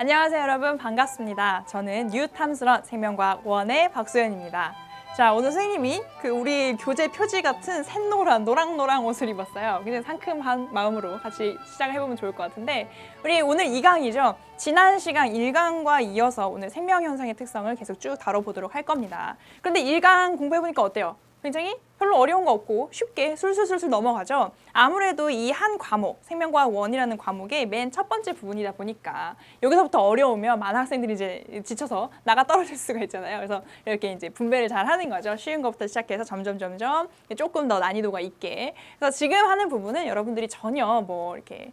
안녕하세요 여러분, 반갑습니다. 저는 뉴탐스런 생명과학 1의 박소연입니다. 자, 오늘 선생님이 우리 교재 표지 같은 샛노란 노랑노랑 옷을 입었어요. 굉장히 상큼한 마음으로 같이 시작을 해보면 좋을 것 같은데, 우리 오늘 2강이죠. 지난 시간 1강과 이어서 오늘 생명현상의 특성을 계속 쭉 다뤄보도록 할 겁니다. 그런데 1강 공부해보니까 어때요? 굉장히 별로 어려운 거 없고 쉽게 술술술술 넘어가죠. 아무래도 이 한 과목, 생명과학 1이라는 과목의 맨 첫 번째 부분이다 보니까 여기서부터 어려우면 많은 학생들이 이제 지쳐서 나가 떨어질 수가 있잖아요. 그래서 이렇게 이제 분배를 잘 하는 거죠. 쉬운 것부터 시작해서 점점 조금 더 난이도가 있게. 그래서 지금 하는 부분은 여러분들이 전혀 뭐 이렇게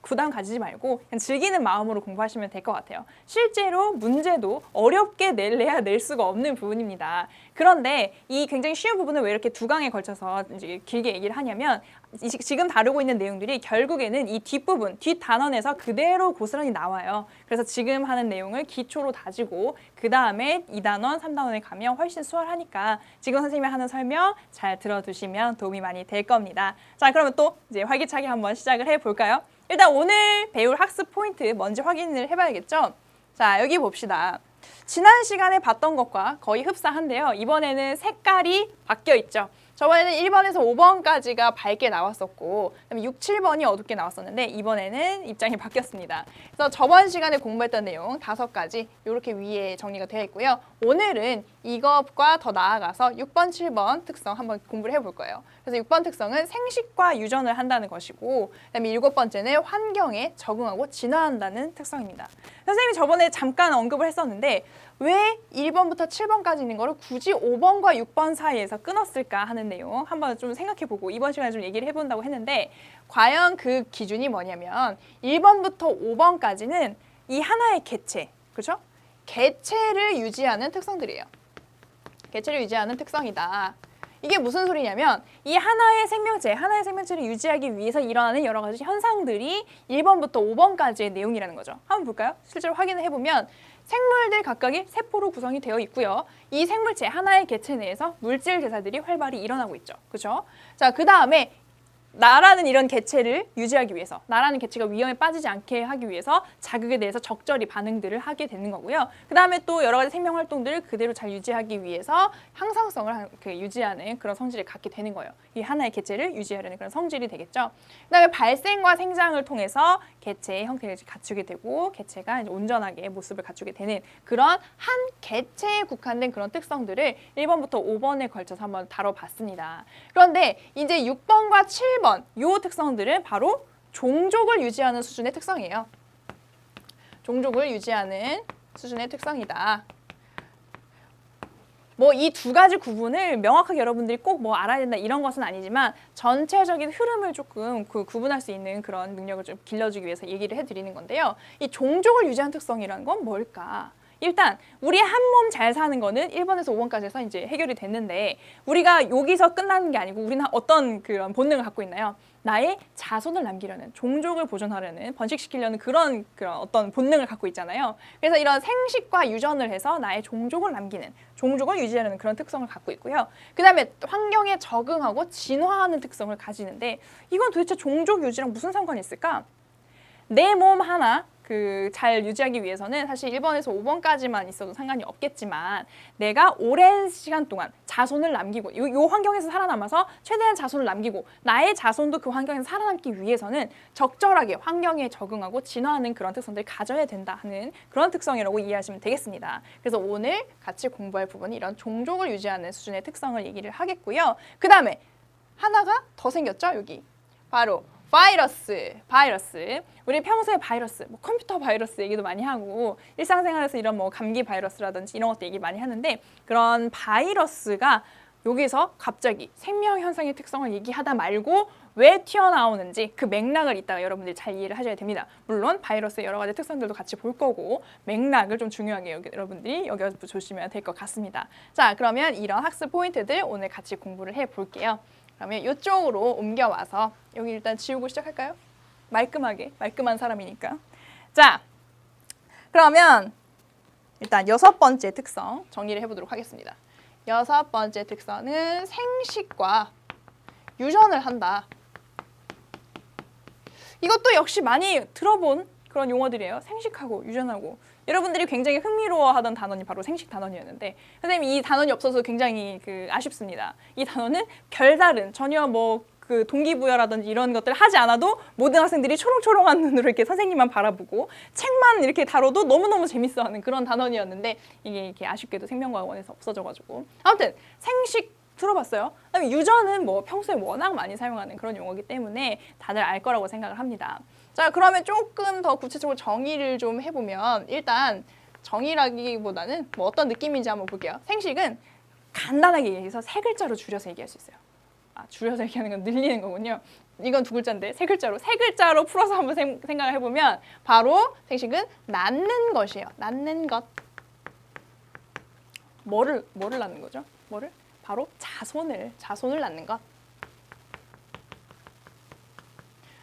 부담 가지지 말고 그냥 즐기는 마음으로 공부하시면 될 것 같아요. 실제로 문제도 어렵게 내야 낼 수가 없는 부분입니다. 그런데 이 굉장히 쉬운 부분을 왜 이렇게 두 강에 걸쳐서 이제 길게 얘기를 하냐면, 지금 다루고 있는 내용들이 결국에는 이 뒷부분, 뒷단원에서 그대로 고스란히 나와요. 그래서 지금 하는 내용을 기초로 다지고 그 다음에 2단원, 3단원에 가면 훨씬 수월하니까 지금 선생님이 하는 설명 잘 들어두시면 도움이 많이 될 겁니다. 자, 그러면 또 이제 활기차게 한번 시작을 해볼까요? 일단 오늘 배울 학습 포인트 먼저 확인을 해봐야겠죠? 자, 여기 봅시다. 지난 시간에 봤던 것과 거의 흡사한데요. 이번에는 색깔이 바뀌어 있죠. 저번에는 1번에서 5번까지가 밝게 나왔었고, 그다음에 6, 7번이 어둡게 나왔었는데 이번에는 입장이 바뀌었습니다. 그래서 저번 시간에 공부했던 내용 5가지 이렇게 위에 정리가 되어 있고요. 오늘은 이것과 더 나아가서 6번, 7번 특성 한번 공부를 해볼 거예요. 그래서 6번 특성은 생식과 유전을 한다는 것이고, 그다음에 7번째는 환경에 적응하고 진화한다는 특성입니다. 선생님이 저번에 잠깐 언급을 했었는데 왜 1번부터 7번까지 있는 거를 굳이 5번과 6번 사이에서 끊었을까 하는 내용 한번 좀 생각해보고 이번 시간에 좀 얘기를 해본다고 했는데, 과연 그 기준이 뭐냐면 1번부터 5번까지는 이 하나의 개체, 그렇죠? 개체를 유지하는 특성들이에요. 개체를 유지하는 특성이다. 이게 무슨 소리냐면 이 하나의 생명체를 유지하기 위해서 일어나는 여러 가지 현상들이 1번부터 5번까지의 내용이라는 거죠. 한번 볼까요? 실제로 확인을 해보면 생물들 각각이 세포로 구성이 되어 있고요. 이 생물체 하나의 개체 내에서 물질 대사들이 활발히 일어나고 있죠. 그렇죠? 자, 그 다음에 나라는 이런 개체를 유지하기 위해서, 나라는 개체가 위험에 빠지지 않게 하기 위해서 자극에 대해서 적절히 반응들을 하게 되는 거고요. 그 다음에 또 여러 가지 생명 활동들을 그대로 잘 유지하기 위해서 항상성을 유지하는 그런 성질을 갖게 되는 거예요. 이 하나의 개체를 유지하려는 그런 성질이 되겠죠. 그 다음에 발생과 생장을 통해서 개체의 형태를 갖추게 되고 개체가 이제 온전하게 모습을 갖추게 되는 그런 한 개체에 국한된 그런 특성들을 1번부터 5번에 걸쳐서 한번 다뤄봤습니다. 그런데 이제 6번과 7번 이 특성들은 바로 종족을 유지하는 수준의 특성이에요. 종족을 유지하는 수준의 특성이다. 뭐 이 두 가지 구분을 명확하게 여러분들이 꼭 뭐 알아야 된다 이런 것은 아니지만 전체적인 흐름을 조금 구분할 수 있는 그런 능력을 좀 길러주기 위해서 얘기를 해드리는 건데요. 이 종족을 유지하는 특성이라는 건 뭘까? 일단 우리 한 몸 잘 사는 거는 1번에서 5번까지 해서 이제 해결이 됐는데, 우리가 여기서 끝나는 게 아니고 우리는 어떤 그런 본능을 갖고 있나요? 나의 자손을 남기려는, 종족을 보존하려는, 번식시키려는 그런 어떤 본능을 갖고 있잖아요. 그래서 이런 생식과 유전을 해서 나의 종족을 남기는, 종족을 유지하려는 그런 특성을 갖고 있고요. 그 다음에 환경에 적응하고 진화하는 특성을 가지는데, 이건 도대체 종족 유지랑 무슨 상관이 있을까? 내 몸 하나 잘 유지하기 위해서는 사실 1번에서 5번까지만 있어도 상관이 없겠지만, 내가 오랜 시간 동안 자손을 남기고 요 환경에서 살아남아서 최대한 자손을 남기고 나의 자손도 그 환경에서 살아남기 위해서는 적절하게 환경에 적응하고 진화하는 그런 특성들을 가져야 된다 하는 그런 특성이라고 이해하시면 되겠습니다. 그래서 오늘 같이 공부할 부분이 이런 종족을 유지하는 수준의 특성을 얘기를 하겠고요. 그 다음에 하나가 더 생겼죠? 여기 바로 바이러스. 우리 평소에 바이러스, 뭐 컴퓨터 바이러스 얘기도 많이 하고 일상생활에서 이런 뭐 감기 바이러스라든지 이런 것도 얘기 많이 하는데, 그런 바이러스가 여기서 갑자기 생명 현상의 특성을 얘기하다 말고 왜 튀어나오는지 그 맥락을 이따가 여러분들이 잘 이해를 하셔야 됩니다. 물론 바이러스의 여러 가지 특성들도 같이 볼 거고 맥락을 좀 중요하게 여러분들이 여기서 조심해야 될 것 같습니다. 자, 그러면 이런 학습 포인트들 오늘 같이 공부를 해볼게요. 그러면 이쪽으로 옮겨와서 여기 일단 지우고 시작할까요? 말끔한 사람이니까. 자, 그러면 일단 6번째 특성 정리를 해보도록 하겠습니다. 6번째 특성은 생식과 유전을 한다. 이것도 역시 많이 들어본 그런 용어들이에요. 생식하고 유전하고. 여러분들이 굉장히 흥미로워하던 단원이 바로 생식 단원이었는데 선생님 이 단원이 없어서 굉장히 아쉽습니다. 이 단원은 별다른 전혀 그 동기부여라든지 이런 것들 하지 않아도 모든 학생들이 초롱초롱한 눈으로 이렇게 선생님만 바라보고 책만 이렇게 다뤄도 너무너무 재밌어하는 그런 단원이었는데 이게 이렇게 아쉽게도 생명과학원에서 없어져가지고 아무튼 생식 들어봤어요? 그다음에 유전은 평소에 워낙 많이 사용하는 그런 용어이기 때문에 다들 알 거라고 생각을 합니다. 자, 그러면 조금 더 구체적으로 정의를 좀 해보면 일단 정의라기보다는 어떤 느낌인지 한번 볼게요. 생식은 간단하게 얘기해서 세 글자로 줄여서 얘기할 수 있어요. 줄여서 얘기하는 건 늘리는 거군요. 이건 두 글자인데 세 글자로 풀어서 한번 생각을 해보면 바로 생식은 낳는 것이에요. 낳는 것. 뭐를 낳는 거죠? 바로 자손을 낳는 것.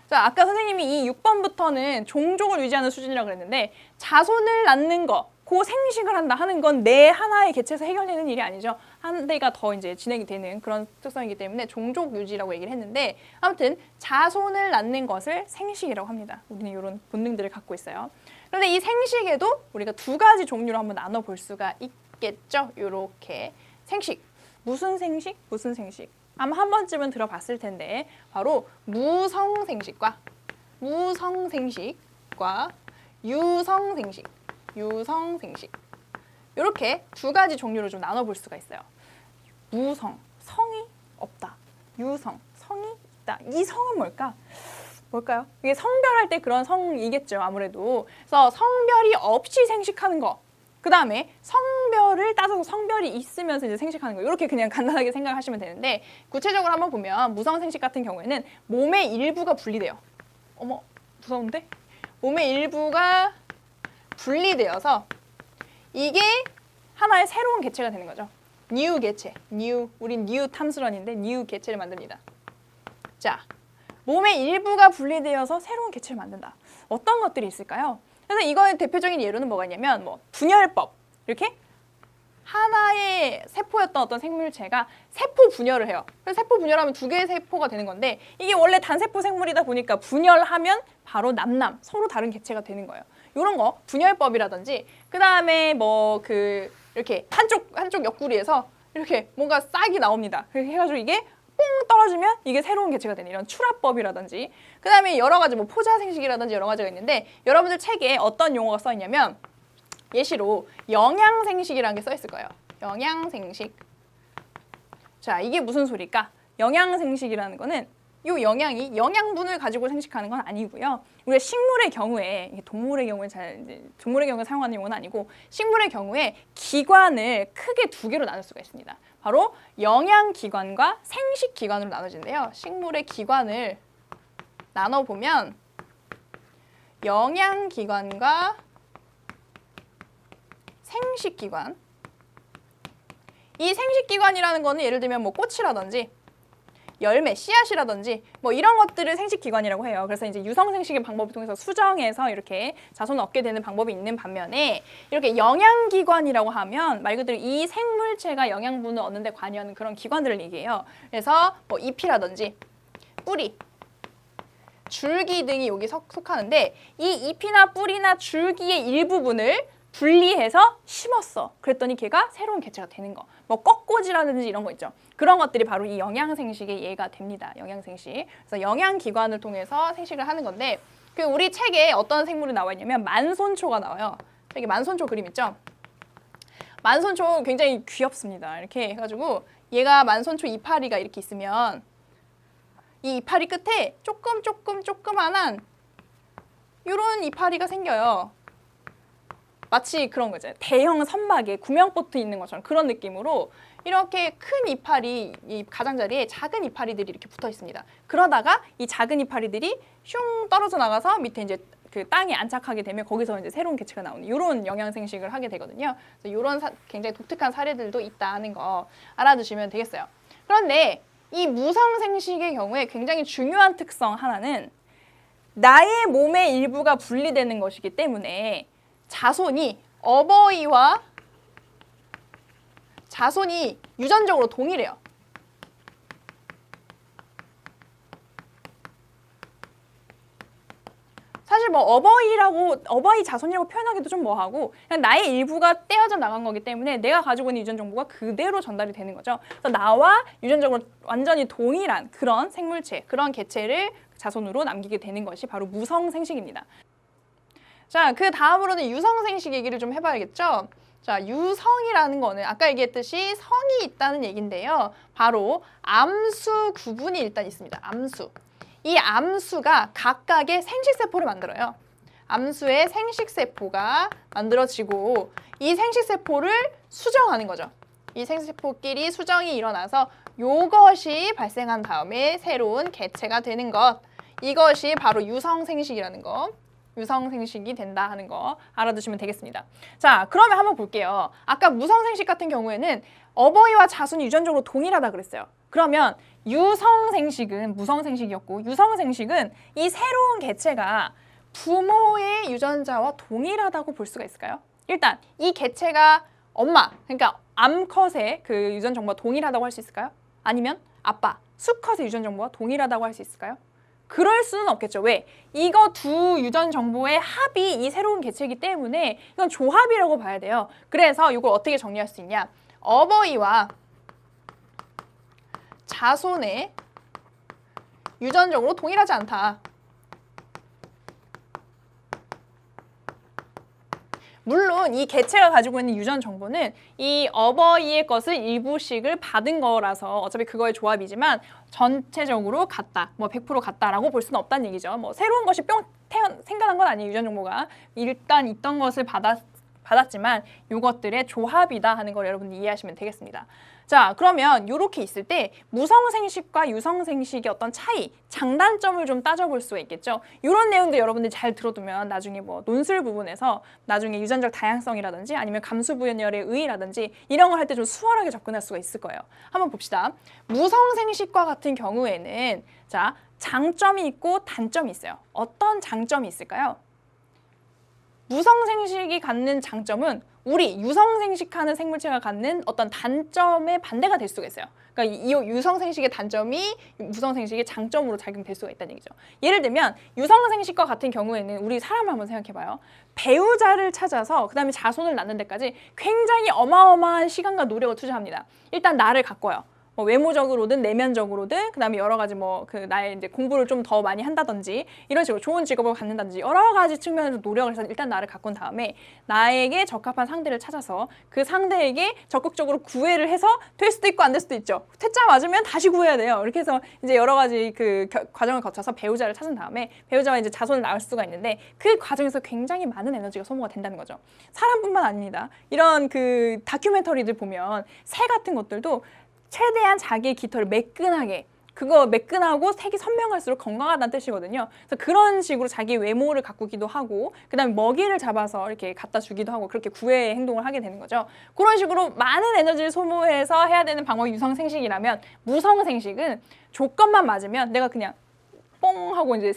자, 아까 선생님이 이 6번부터는 종족을 유지하는 수준이라고 그랬는데 자손을 낳는 거, 그 생식을 한다 하는 건 내 하나의 개체에서 해결되는 일이 아니죠. 한 대가 더 이제 진행이 되는 그런 특성이기 때문에 종족 유지라고 얘기를 했는데 아무튼 자손을 낳는 것을 생식이라고 합니다. 우리는 이런 본능들을 갖고 있어요. 그런데 이 생식에도 우리가 두 가지 종류로 한번 나눠볼 수가 있겠죠. 이렇게 생식. 무슨 생식? 아마 한 번쯤은 들어봤을 텐데 바로 무성생식과 유성생식 이렇게 두 가지 종류로 좀 나눠볼 수가 있어요. 무성, 성이 없다. 유성, 성이 있다. 이 성은 뭘까요? 이게 성별할 때 그런 성이겠죠, 아무래도. 그래서 성별이 없이 생식하는 거. 그 다음에 성별을 따져서 성별이 있으면서 이제 생식하는 거. 이렇게 그냥 간단하게 생각하시면 되는데 구체적으로 한번 보면 무성생식 같은 경우에는 몸의 일부가 분리돼요. 어머, 무서운데? 몸의 일부가 분리되어서 이게 하나의 새로운 개체가 되는 거죠. 뉴 개체, 우린 뉴 탐스런인데 뉴 개체를 만듭니다. 자, 몸의 일부가 분리되어서 새로운 개체를 만든다. 어떤 것들이 있을까요? 그래서 이거의 대표적인 예로는 뭐가 있냐면 분열법. 이렇게 하나의 세포였던 어떤 생물체가 세포 분열을 해요. 그래서 세포 분열하면 두 개의 세포가 되는 건데 이게 원래 단세포 생물이다 보니까 분열하면 바로 남남 서로 다른 개체가 되는 거예요. 이런 거 분열법이라든지 그 다음에 이렇게 한쪽 옆구리에서 이렇게 뭔가 싹이 나옵니다. 그렇게 해가지고 이게 뽕 떨어지면 이게 새로운 개체가 되는 이런 출합법이라든지 그 다음에 여러 가지 포자생식이라든지 여러 가지가 있는데 여러분들 책에 어떤 용어가 써 있냐면 예시로 영양생식이라는 게 써 있을 거예요. 영양생식. 자, 이게 무슨 소리일까? 영양생식이라는 거는 이 영양이 영양분을 가지고 생식하는 건 아니고요. 우리가 식물의 경우에 동물의 경우에 사용하는 용어는 아니고 식물의 경우에 기관을 크게 두 개로 나눌 수가 있습니다. 바로 영양기관과 생식기관으로 나눠진대요. 식물의 기관을 나눠보면 영양기관과 생식기관. 이 생식기관이라는 거는 예를 들면 꽃이라든지 열매, 씨앗이라든지 이런 것들을 생식기관이라고 해요. 그래서 이제 유성생식의 방법을 통해서 수정해서 이렇게 자손을 얻게 되는 방법이 있는 반면에 이렇게 영양기관이라고 하면 말 그대로 이 생물체가 영양분을 얻는 데 관여하는 그런 기관들을 얘기해요. 그래서 잎이라든지 뿌리, 줄기 등이 여기 속하는데 이 잎이나 뿌리나 줄기의 일부분을 분리해서 심었어. 그랬더니 걔가 새로운 개체가 되는 거. 꺾꽂이라든지 이런 거 있죠. 그런 것들이 바로 이 영양생식의 예가 됩니다. 영양생식. 그래서 영양기관을 통해서 생식을 하는 건데 우리 책에 어떤 생물이 나와 있냐면 만손초가 나와요. 여기 만손초 그림 있죠? 만손초 굉장히 귀엽습니다. 이렇게 해가지고 얘가 만손초 이파리가 이렇게 있으면 이 이파리 끝에 조그만한 이런 이파리가 생겨요. 마치 그런 거죠. 대형 선박에 구명보트 있는 것처럼 그런 느낌으로 이렇게 큰 이파리, 이 가장자리에 작은 이파리들이 이렇게 붙어 있습니다. 그러다가 이 작은 이파리들이 슝 떨어져 나가서 밑에 이제 그 땅에 안착하게 되면 거기서 이제 새로운 개체가 나오는 이런 영양생식을 하게 되거든요. 그래서 이런 굉장히 독특한 사례들도 있다는 거 알아두시면 되겠어요. 그런데 이 무성생식의 경우에 굉장히 중요한 특성 하나는 나의 몸의 일부가 분리되는 것이기 때문에 자손이 어버이와 자손이 유전적으로 동일해요. 사실 사실 뭐 어버이 자손이라고 표현하기도 좀 뭐하고 그냥 나의 일부가 떼어져 나간 거기 때문에 내가 가지고 있는 유전 정보가 그대로 전달이 되는 거죠. 그래서 나와 유전적으로 완전히 동일한 그런 생물체, 그런 개체를 자손으로 남기게 되는 것이 바로 무성생식입니다. 자, 그 다음으로는 유성생식 얘기를 좀 해봐야겠죠. 자, 유성이라는 거는 아까 얘기했듯이 성이 있다는 얘긴데요. 바로 암수 구분이 일단 있습니다. 암수. 이 암수가 각각의 생식세포를 만들어요. 암수의 생식세포가 만들어지고 이 생식세포를 수정하는 거죠. 이 생식세포끼리 수정이 일어나서 요것이 발생한 다음에 새로운 개체가 되는 것. 이것이 바로 유성생식이라는 거. 유성생식이 된다 하는 거 알아두시면 되겠습니다. 자, 그러면 한번 볼게요. 아까 무성생식 같은 경우에는 어버이와 자손이 유전적으로 동일하다 그랬어요. 그러면 유성생식은 무성생식이었고 유성생식은 이 새로운 개체가 부모의 유전자와 동일하다고 볼 수가 있을까요? 일단 이 개체가 엄마, 그러니까 암컷의 그 유전 정보와 동일하다고 할 수 있을까요? 아니면 아빠, 수컷의 유전 정보와 동일하다고 할 수 있을까요? 그럴 수는 없겠죠. 왜? 이거 두 유전 정보의 합이 이 새로운 개체이기 때문에 이건 조합이라고 봐야 돼요. 그래서 이걸 어떻게 정리할 수 있냐? 어버이와 자손의 유전적으로 동일하지 않다. 물론 이 개체가 가지고 있는 유전 정보는 이 어버이의 것을 일부씩을 받은 거라서 어차피 그거의 조합이지만 전체적으로 같다, 뭐 100% 같다라고 볼 수는 없다는 얘기죠. 뭐 새로운 것이 뿅 생겨난 건 아니에요. 유전 정보가 일단 있던 것을 받았지만 이것들의 조합이다 하는 걸 여러분이 이해하시면 되겠습니다. 자, 그러면 이렇게 있을 때 무성생식과 유성생식의 어떤 차이, 장단점을 좀 따져볼 수가 있겠죠. 이런 내용도 여러분들이 잘 들어두면 나중에 뭐 논술 부분에서 나중에 유전적 다양성이라든지 아니면 감수부연열의 의의라든지 이런 걸 할 때 좀 수월하게 접근할 수가 있을 거예요. 한번 봅시다. 무성생식과 같은 경우에는 자, 장점이 있고 단점이 있어요. 어떤 장점이 있을까요? 무성생식이 갖는 장점은 우리 유성생식하는 생물체가 갖는 어떤 단점의 반대가 될 수가 있어요. 그러니까 이 유성생식의 단점이 무성생식의 장점으로 작용될 수가 있다는 얘기죠. 예를 들면 유성생식과 같은 경우에는 우리 사람을 한번 생각해봐요. 배우자를 찾아서 그 다음에 자손을 낳는 데까지 굉장히 어마어마한 시간과 노력을 투자합니다. 일단 나를 가꿔요. 뭐 외모적으로든 내면적으로든 그다음에 여러 가지 뭐 그 나의 이제 공부를 좀 더 많이 한다든지 이런 식으로 좋은 직업을 갖는다든지 여러 가지 측면에서 노력을 해서 일단 나를 가꾼 다음에 나에게 적합한 상대를 찾아서 그 상대에게 적극적으로 구애를 해서 될 수도 있고 안 될 수도 있죠. 퇴짜 맞으면 다시 구해야 돼요. 이렇게 해서 이제 여러 가지 그 과정을 거쳐서 배우자를 찾은 다음에 배우자와 이제 자손을 낳을 수가 있는데 그 과정에서 굉장히 많은 에너지가 소모가 된다는 거죠. 사람뿐만 아닙니다. 이런 그 다큐멘터리들 보면 새 같은 것들도 최대한 자기의 깃털을 매끈하게 그거 매끈하고 색이 선명할수록 건강하다는 뜻이거든요. 그래서 그런 식으로 자기 외모를 가꾸기도 하고 그다음에 먹이를 잡아서 이렇게 갖다 주기도 하고 그렇게 구애 행동을 하게 되는 거죠. 그런 식으로 많은 에너지를 소모해서 해야 되는 방법이 유성생식이라면 무성생식은 조건만 맞으면 내가 그냥 뽕 하고 이제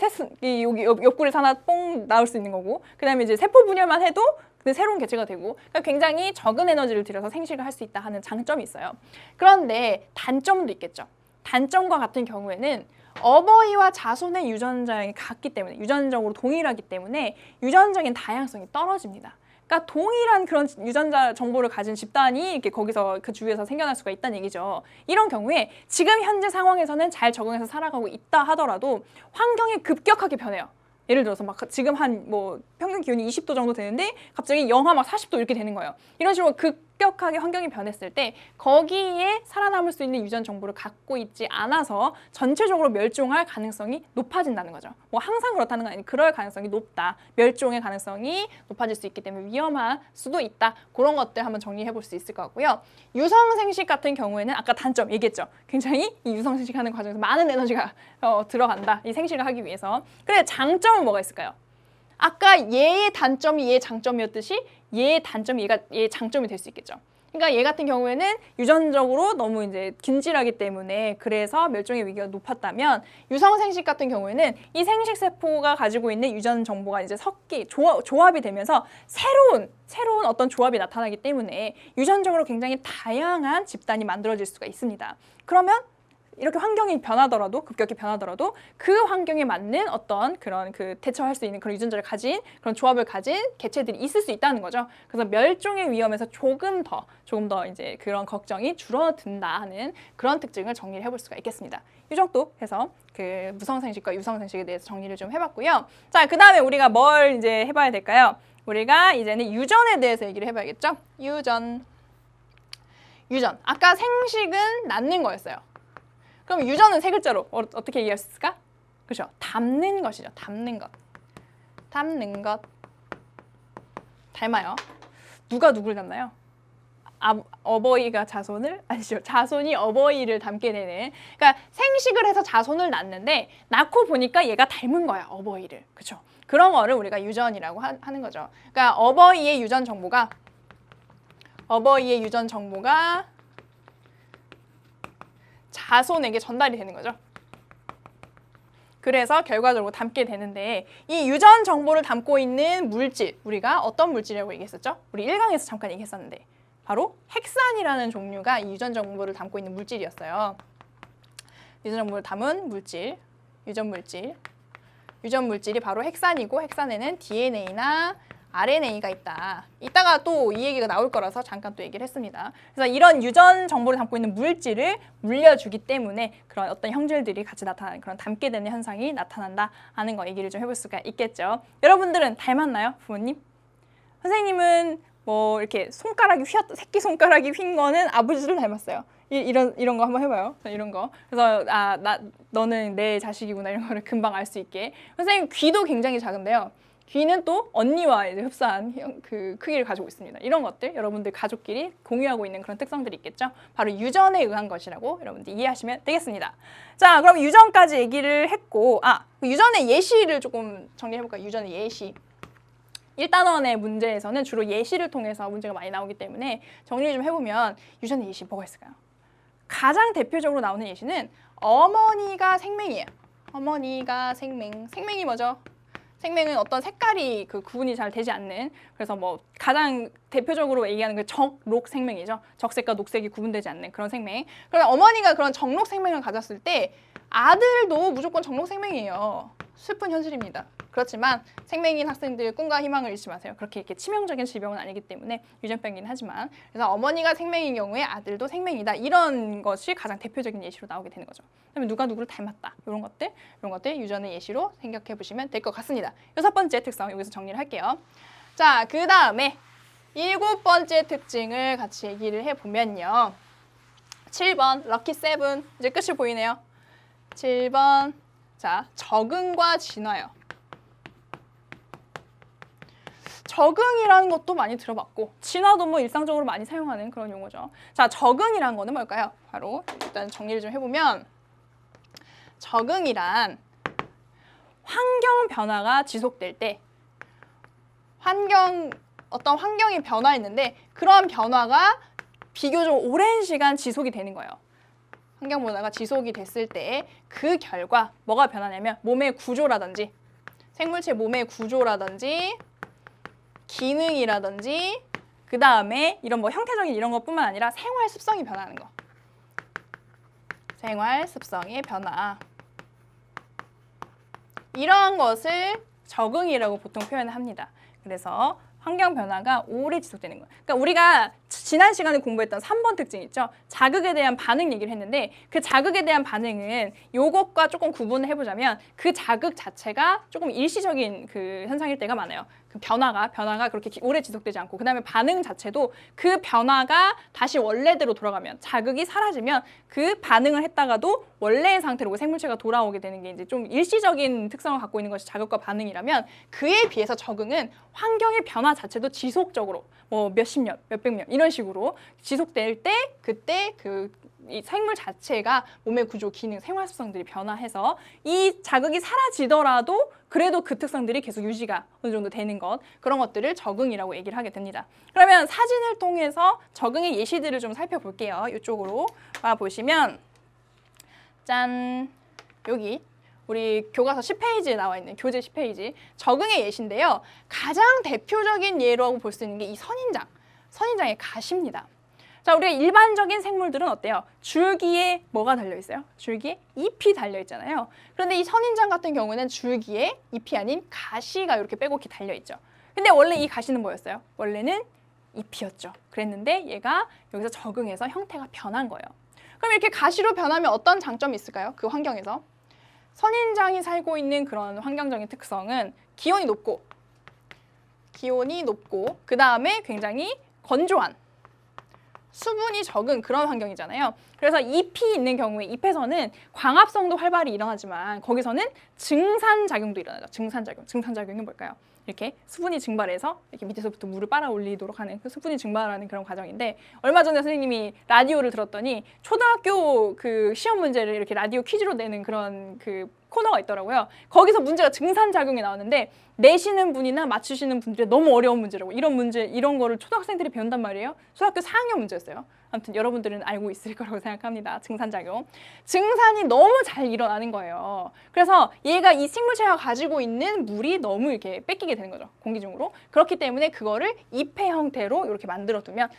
여기 옆구리에서 하나 뽕 나올 수 있는 거고 그다음에 이제 세포 분열만 해도 근데 새로운 개체가 되고 그러니까 굉장히 적은 에너지를 들여서 생식을 할 수 있다 하는 장점이 있어요. 그런데 단점도 있겠죠. 단점과 같은 경우에는 어버이와 자손의 유전자가 같기 때문에 유전적으로 동일하기 때문에 유전적인 다양성이 떨어집니다. 그러니까 동일한 그런 유전자 정보를 가진 집단이 이렇게 거기서 그 주위에서 생겨날 수가 있다는 얘기죠. 이런 경우에 지금 현재 상황에서는 잘 적응해서 살아가고 있다 하더라도 환경이 급격하게 변해요. 예를 들어서 막 지금 한 뭐 평균 기온이 20도 정도 되는데 갑자기 영하 막 40도 이렇게 되는 거예요. 이런 식으로 급격하게 환경이 변했을 때 거기에 살아남을 수 있는 유전 정보를 갖고 있지 않아서 전체적으로 멸종할 가능성이 높아진다는 거죠. 뭐 항상 그렇다는 건 아니고 그럴 가능성이 높다. 멸종의 가능성이 높아질 수 있기 때문에 위험할 수도 있다. 그런 것들 한번 정리해 볼 수 있을 것 같고요. 유성생식 같은 경우에는 아까 단점 얘기했죠. 굉장히 이 유성생식 하는 과정에서 많은 에너지가 들어간다. 이 생식을 하기 위해서. 그래 장점은 뭐가 있을까요? 아까 얘의 단점이 얘의 장점이었듯이 얘의 단점이 얘의 장점이 될 수 있겠죠. 그러니까 얘 같은 경우에는 유전적으로 너무 이제 긴질하기 때문에 그래서 멸종의 위기가 높았다면 유성생식 같은 경우에는 이 생식세포가 가지고 있는 유전 정보가 이제 조합이 되면서 새로운 어떤 조합이 나타나기 때문에 유전적으로 굉장히 다양한 집단이 만들어질 수가 있습니다. 그러면 이렇게 환경이 변하더라도 급격히 변하더라도 그 환경에 맞는 어떤 그런 그 대처할 수 있는 그런 유전자를 가진 그런 조합을 가진 개체들이 있을 수 있다는 거죠. 그래서 멸종의 위험에서 조금 더 이제 그런 걱정이 줄어든다 하는 그런 특징을 정리를 해볼 수가 있겠습니다. 이 정도 해서 그 무성생식과 유성생식에 대해서 정리를 좀 해봤고요. 자, 그 다음에 우리가 뭘 이제 해봐야 될까요? 우리가 이제는 유전에 대해서 얘기를 해봐야겠죠? 유전. 아까 생식은 낳는 거였어요. 그럼 유전은 세 글자로 어떻게 얘기할 수 있을까? 그렇죠. 담는 것이죠. 담는 것. 닮아요. 누가 누굴 닮나요? 어버이가 자손을 아니죠. 자손이 어버이를 닮게 되는. 그러니까 생식을 해서 자손을 낳는데 낳고 보니까 얘가 닮은 거야. 어버이를. 그렇죠. 그런 거를 우리가 유전이라고 하는 거죠. 그러니까 어버이의 유전 정보가 자손에게 전달이 되는 거죠. 그래서 결과적으로 담게 되는데 이 유전 정보를 담고 있는 물질, 우리가 어떤 물질이라고 얘기했었죠? 우리 1강에서 잠깐 얘기했었는데 바로 헥산이라는 종류가 이 유전 정보를 담고 있는 물질이었어요. 유전 정보를 담은 물질, 유전 물질이 바로 헥산이고 헥산에는 DNA나 RNA가 있다. 이따가 또 이 얘기가 나올 거라서 잠깐 또 얘기를 했습니다. 그래서 이런 유전 정보를 담고 있는 물질을 물려주기 때문에 그런 어떤 형질들이 같이 나타나는 그런 닮게 되는 현상이 나타난다 하는 거 얘기를 좀 해볼 수가 있겠죠. 여러분들은 닮았나요? 부모님? 선생님은 뭐 이렇게 새끼 손가락이 휜 거는 아버지를 닮았어요. 이런 거 한번 해봐요. 이런 거. 그래서 너는 내 자식이구나 이런 거를 금방 알 수 있게. 선생님 귀도 굉장히 작은데요. 귀는 또 언니와 이제 흡사한 그 크기를 가지고 있습니다. 이런 것들 여러분들 가족끼리 공유하고 있는 그런 특성들이 있겠죠. 바로 유전에 의한 것이라고 여러분들 이해하시면 되겠습니다. 자, 그럼 유전까지 얘기를 했고, 유전의 예시를 조금 정리해볼까요? 유전의 예시. 1단원의 문제에서는 주로 예시를 통해서 문제가 많이 나오기 때문에 정리를 좀 해보면 유전의 예시 뭐가 있을까요? 가장 대표적으로 나오는 예시는 어머니가 생명이에요. 어머니가 생명이 뭐죠? 생명은 어떤 색깔이 그 구분이 잘 되지 않는, 그래서 뭐 가장 대표적으로 얘기하는 그 적록 생명이죠. 적색과 녹색이 구분되지 않는 그런 생명. 그럼 어머니가 그런 적록 생명을 가졌을 때 아들도 무조건 적록 생명이에요. 슬픈 현실입니다. 그렇지만 생명인 학생들 꿈과 희망을 잃지 마세요. 그렇게 이렇게 치명적인 질병은 아니기 때문에 유전병이긴 하지만, 그래서 어머니가 생명인 경우에 아들도 생명이다. 이런 것이 가장 대표적인 예시로 나오게 되는 거죠. 그다음에 누가 누구를 닮았다. 이런 것들 유전의 예시로 생각해 보시면 될 것 같습니다. 6번째 특성 여기서 정리를 할게요. 자, 그 다음에 7번째 특징을 같이 얘기를 해보면요. 7번 럭키 세븐 이제 끝이 보이네요. 7번 자, 적응과 진화요. 적응이라는 것도 많이 들어봤고 진화도 뭐 일상적으로 많이 사용하는 그런 용어죠. 자, 적응이란 거는 뭘까요? 바로 일단 정리를 좀 해보면 적응이란 환경 변화가 지속될 때 어떤 환경이 변화했는데 그런 변화가 비교적 오랜 시간 지속이 되는 거예요. 환경 변화가 지속이 됐을 때 그 결과 뭐가 변하냐면 몸의 구조라든지 생물체 몸의 구조라든지 기능이라든지 그 다음에 이런 뭐 형태적인 이런 것뿐만 아니라 생활 습성이 변하는 거. 생활 습성의 변화. 이러한 것을 적응이라고 보통 표현을 합니다. 그래서 환경 변화가 오래 지속되는 거예요. 그러니까 우리가 지난 시간에 공부했던 3번 특징 있죠. 자극에 대한 반응 얘기를 했는데 그 자극에 대한 반응은 요것과 조금 구분을 해보자면 그 자극 자체가 조금 일시적인 그 현상일 때가 많아요. 그 변화가 그렇게 오래 지속되지 않고 그 다음에 반응 자체도 그 변화가 다시 원래대로 돌아가면 자극이 사라지면 그 반응을 했다가도 원래의 상태로 생물체가 돌아오게 되는 게 이제 좀 일시적인 특성을 갖고 있는 것이 자극과 반응이라면 그에 비해서 적응은 환경의 변화 자체도 지속적으로 뭐 몇십 년, 몇백 년 이런 식으로 지속될 때 그때 이 생물 자체가 몸의 구조, 기능, 생활 습성들이 변화해서 이 자극이 사라지더라도 그래도 그 특성들이 계속 유지가 어느 정도 되는 것, 그런 것들을 적응이라고 얘기를 하게 됩니다. 그러면 사진을 통해서 적응의 예시들을 좀 살펴볼게요. 이쪽으로 와보시면 짠! 여기 우리 교과서 10페이지에 나와 있는 교재 10페이지 적응의 예시인데요. 가장 대표적인 예라고 볼 수 있는 게 이 선인장의 가시입니다. 자, 우리가 일반적인 생물들은 어때요? 줄기에 뭐가 달려있어요? 줄기에 잎이 달려있잖아요. 그런데 이 선인장 같은 경우는 줄기에 잎이 아닌 가시가 이렇게 빼곡히 달려있죠. 근데 원래 이 가시는 뭐였어요? 원래는 잎이었죠. 그랬는데 얘가 여기서 적응해서 형태가 변한 거예요. 그럼 이렇게 가시로 변하면 어떤 장점이 있을까요? 그 환경에서. 선인장이 살고 있는 그런 환경적인 특성은 기온이 높고 그 다음에 굉장히 건조한 수분이 적은 그런 환경이잖아요. 그래서 잎이 있는 경우에 잎에서는 광합성도 활발히 일어나지만 거기서는 증산작용도 일어나죠. 증산작용이 뭘까요? 이렇게 수분이 증발해서 이렇게 밑에서부터 물을 빨아올리도록 하는 그 수분이 증발하는 그런 과정인데, 얼마 전에 선생님이 라디오를 들었더니 초등학교 그 시험 문제를 이렇게 라디오 퀴즈로 내는 그런 그 코너가 있더라고요. 거기서 문제가 증산작용이 나왔는데 내시는 분이나 맞추시는 분들이 너무 어려운 문제라고, 이런 거를 초등학생들이 배운단 말이에요. 초등학교 4학년 문제였어요. 아무튼 여러분들은 알고 있을 거라고 생각합니다. 증산작용. 증산이 너무 잘 일어나는 거예요. 그래서 얘가 이 식물체가 가지고 있는 물이 너무 이렇게 뺏기게 되는 거죠. 공기 중으로. 그렇기 때문에 그거를 잎의 형태로 이렇게 만들어두면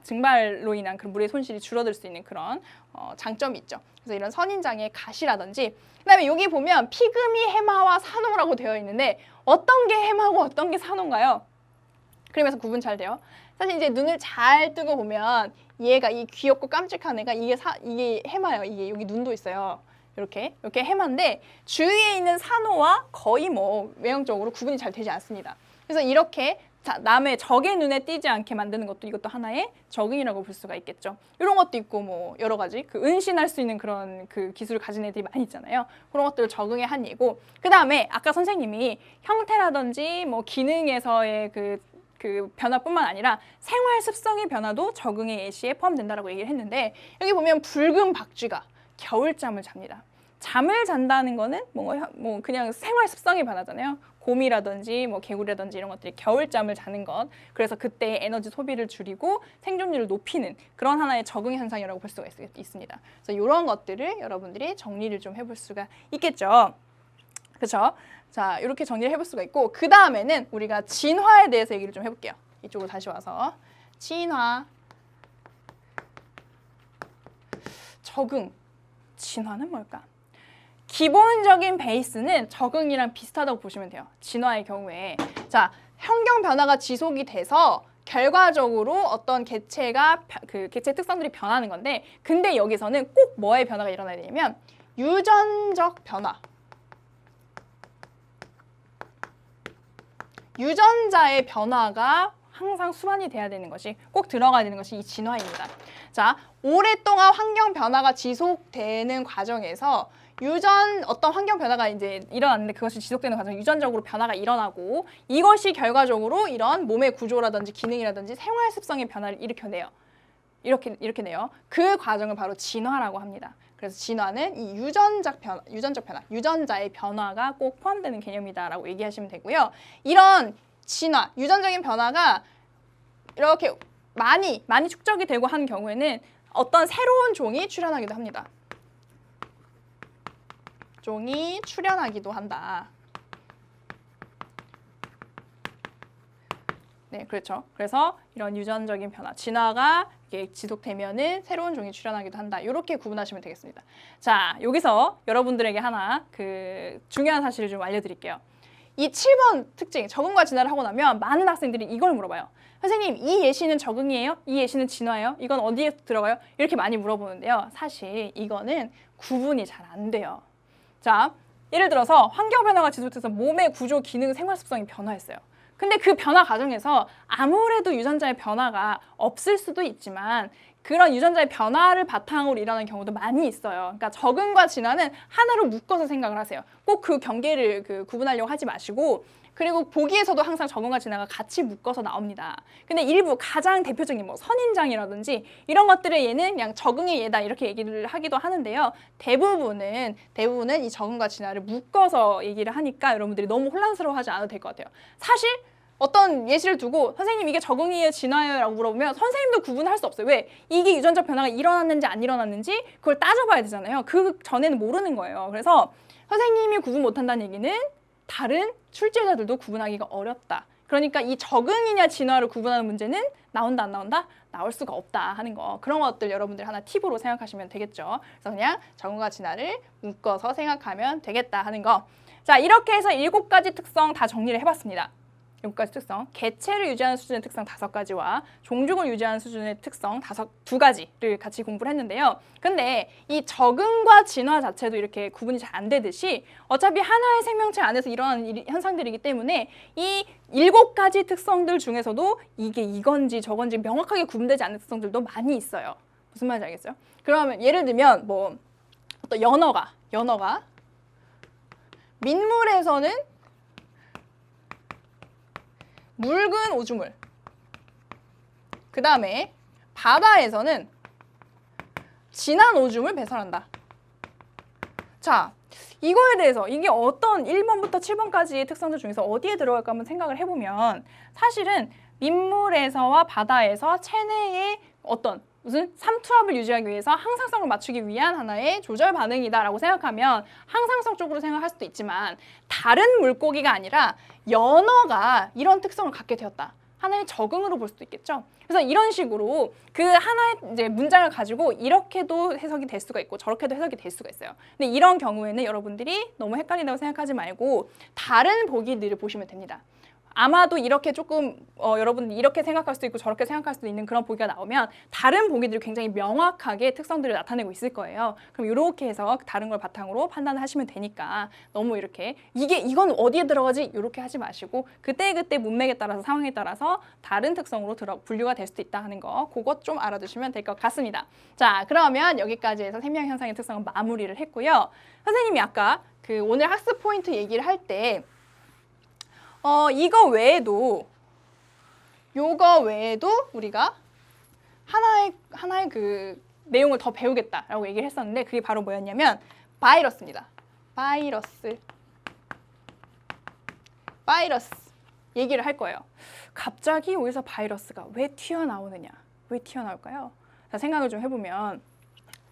증발로 인한 그 물의 손실이 줄어들 수 있는 그런 장점이 있죠. 그래서 이런 선인장의 가시라든지, 그다음에 여기 보면 피그미 해마와 산호라고 되어 있는데 어떤 게 해마고 어떤 게 산호인가요? 그러면서 구분 잘 돼요. 사실 이제 눈을 잘 뜨고 보면 얘가 이 귀엽고 깜찍한 애가 이게 해마예요. 이게 여기 눈도 있어요. 이렇게 해마인데 주위에 있는 산호와 거의 뭐 외형적으로 구분이 잘 되지 않습니다. 그래서 이렇게 남의 적의 눈에 띄지 않게 만드는 것도 이것도 하나의 적응이라고 볼 수가 있겠죠. 이런 것도 있고 뭐 여러 가지 그 은신할 수 있는 그런 그 기술을 가진 애들이 많이 있잖아요. 그런 것들을 적응의 한 예고, 그 다음에 아까 선생님이 형태라든지 뭐 기능에서의 그 변화뿐만 아니라 생활 습성의 변화도 적응의 예시에 포함된다라고 얘기를 했는데, 여기 보면 붉은 박쥐가 겨울잠을 잡니다. 잠을 잔다는 거는 뭐 그냥 생활 습성이 변하잖아요. 곰이라든지 뭐 개구리라든지 이런 것들이 겨울잠을 자는 것, 그래서 그때 에너지 소비를 줄이고 생존율을 높이는 그런 하나의 적응 현상이라고 볼 수가 있습니다. 그래서 이런 것들을 여러분들이 정리를 좀 해볼 수가 있겠죠. 그렇죠? 자, 이렇게 정리를 해볼 수가 있고, 그 다음에는 우리가 진화에 대해서 얘기를 좀 해볼게요. 이쪽으로 다시 와서 진화, 적응, 진화는 뭘까? 기본적인 베이스는 적응이랑 비슷하다고 보시면 돼요. 진화의 경우에. 자, 환경 변화가 지속이 돼서 결과적으로 어떤 개체 특성들이 변하는 건데, 근데 여기서는 꼭 뭐의 변화가 일어나야 되냐면 유전적 변화. 유전자의 변화가 항상 수반이 돼야 되는 것이, 꼭 들어가야 되는 것이 이 진화입니다. 자, 오랫동안 환경 변화가 지속되는 과정에서 어떤 환경 변화가 이제 일어났는데 그것이 지속되는 과정에 유전적으로 변화가 일어나고, 이것이 결과적으로 이런 몸의 구조라든지 기능이라든지 생활 습성의 변화를 일으켜내요. 이렇게 내요. 그 과정을 바로 진화라고 합니다. 그래서 진화는 이 유전적 변화, 유전자의 변화가 꼭 포함되는 개념이다라고 얘기하시면 되고요. 이런 진화, 유전적인 변화가 이렇게 많이 축적이 되고 한 경우에는 어떤 새로운 종이 출현하기도 합니다. 종이 출현하기도 한다. 네, 그렇죠. 그래서 이런 유전적인 변화, 진화가 이게 지속되면은 새로운 종이 출현하기도 한다. 이렇게 구분하시면 되겠습니다. 자, 여기서 여러분들에게 하나 중요한 사실을 좀 알려드릴게요. 이 7번 특징, 적응과 진화를 하고 나면 많은 학생들이 이걸 물어봐요. 선생님, 이 예시는 적응이에요? 이 예시는 진화예요? 이건 어디에 들어가요? 이렇게 많이 물어보는데요. 사실 이거는 구분이 잘 안 돼요. 자, 예를 들어서 환경 변화가 지속돼서 몸의 구조, 기능, 생활 습성이 변화했어요. 근데 그 변화 과정에서 아무래도 유전자의 변화가 없을 수도 있지만 그런 유전자의 변화를 바탕으로 일어나는 경우도 많이 있어요. 그러니까 적응과 진화는 하나로 묶어서 생각을 하세요. 꼭 그 경계를 구분하려고 하지 마시고, 그리고 보기에서도 항상 적응과 진화가 같이 묶어서 나옵니다. 근데 일부 가장 대표적인 뭐 선인장이라든지 이런 것들의 예는 그냥 적응의 예다 이렇게 얘기를 하기도 하는데요. 대부분은 이 적응과 진화를 묶어서 얘기를 하니까 여러분들이 너무 혼란스러워하지 않아도 될 것 같아요. 사실 어떤 예시를 두고 선생님 이게 적응이에요 진화예요 라고 물어보면 선생님도 구분할 수 없어요. 왜? 이게 유전적 변화가 일어났는지 안 일어났는지 그걸 따져봐야 되잖아요. 그 전에는 모르는 거예요. 그래서 선생님이 구분 못한다는 얘기는 다른 출제자들도 구분하기가 어렵다. 그러니까 이 적응이냐 진화를 구분하는 문제는 나온다 안 나온다? 나올 수가 없다 하는 거. 그런 것들 여러분들 하나 팁으로 생각하시면 되겠죠. 그래서 그냥 적응과 진화를 묶어서 생각하면 되겠다 하는 거. 자, 이렇게 해서 7가지 특성 다 정리를 해봤습니다. 7가지 특성, 개체를 유지하는 수준의 특성 5가지와 종족을 유지하는 수준의 특성 2가지를 같이 공부를 했는데요. 근데 이 적응과 진화 자체도 이렇게 구분이 잘 안 되듯이 어차피 하나의 생명체 안에서 일어나는 현상들이기 때문에 이 7가지 특성들 중에서도 이게 이건지 저건지 명확하게 구분되지 않는 특성들도 많이 있어요. 무슨 말인지 알겠어요? 그러면 예를 들면 뭐 어떤 연어가 민물에서는 묽은 오줌을, 그 다음에 바다에서는 진한 오줌을 배설한다. 자, 이거에 대해서 이게 어떤 1번부터 7번까지의 특성들 중에서 어디에 들어갈까 한번 생각을 해보면 사실은 민물에서와 바다에서 체내의 어떤 무슨 삼투압을 유지하기 위해서 항상성을 맞추기 위한 하나의 조절 반응이다라고 생각하면 항상성 쪽으로 생각할 수도 있지만 다른 물고기가 아니라 연어가 이런 특성을 갖게 되었다. 하나의 적응으로 볼 수도 있겠죠. 그래서 이런 식으로 그 하나의 이제 문장을 가지고 이렇게도 해석이 될 수가 있고 저렇게도 해석이 될 수가 있어요. 근데 이런 경우에는 여러분들이 너무 헷갈린다고 생각하지 말고 다른 보기들을 보시면 됩니다. 아마도 이렇게 조금 여러분들 이렇게 생각할 수도 있고 저렇게 생각할 수도 있는 그런 보기가 나오면 다른 보기들이 굉장히 명확하게 특성들을 나타내고 있을 거예요. 그럼 이렇게 해서 다른 걸 바탕으로 판단을 하시면 되니까 너무 이렇게 이건 어디에 들어가지? 이렇게 하지 마시고 그때그때 문맥에 따라서 상황에 따라서 다른 특성으로 분류가 될 수도 있다 하는 거 그것 좀 알아두시면 될 것 같습니다. 자, 그러면 여기까지 해서 생명 현상의 특성은 마무리를 했고요. 선생님이 아까 그 오늘 학습 포인트 얘기를 할 때 이거 외에도 우리가 하나의 그 내용을 더 배우겠다라고 얘기를 했었는데 그게 바로 뭐였냐면 바이러스입니다. 바이러스 얘기를 할 거예요. 갑자기 여기서 바이러스가 왜 튀어나오느냐? 왜 튀어나올까요? 자, 생각을 좀 해보면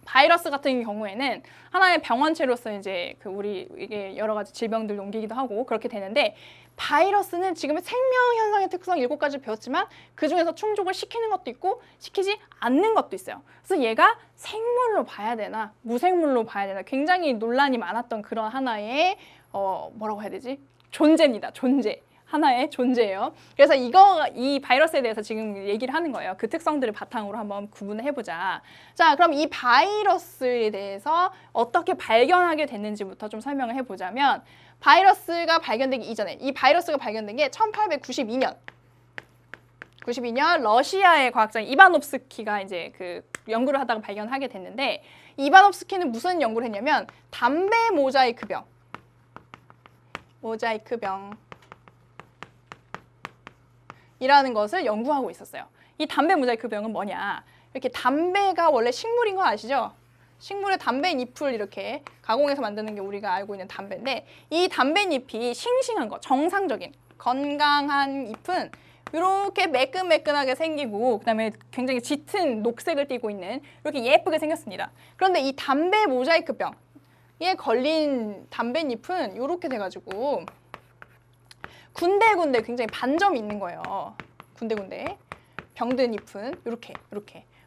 바이러스 같은 경우에는 하나의 병원체로서 이제 우리 이게 여러 가지 질병들 옮기기도 하고 그렇게 되는데 바이러스는 지금의 생명 현상의 특성 7가지 배웠지만 그 중에서 충족을 시키는 것도 있고 시키지 않는 것도 있어요. 그래서 얘가 생물로 봐야 되나 무생물로 봐야 되나 굉장히 논란이 많았던 그런 하나의 뭐라고 해야 되지? 존재입니다. 하나의 존재예요. 그래서 이 바이러스에 대해서 지금 얘기를 하는 거예요. 그 특성들을 바탕으로 한번 구분을 해보자. 자, 그럼 이 바이러스에 대해서 어떻게 발견하게 됐는지부터 좀 설명을 해보자면 바이러스가 발견되기 이전에 이 바이러스가 발견된 게 1892년 러시아의 과학자 이바nov스키가 이제 그 연구를 하다가 발견하게 됐는데 이바nov스키는 무슨 연구를 했냐면 담배 모자이크병 이라는 것을 연구하고 있었어요. 이 담배 모자이크병은 뭐냐? 이렇게 담배가 원래 식물인 거 아시죠? 식물의 담배잎을 이렇게 가공해서 만드는 게 우리가 알고 있는 담배인데 이 담배잎이 싱싱한 거, 정상적인 건강한 잎은 이렇게 매끈매끈하게 생기고 그다음에 굉장히 짙은 녹색을 띠고 있는 이렇게 예쁘게 생겼습니다. 그런데 이 담배 모자이크병에 걸린 담배잎은 이렇게 돼가지고 군데군데 굉장히 반점이 있는 거예요. 군데군데 병든 잎은 이렇게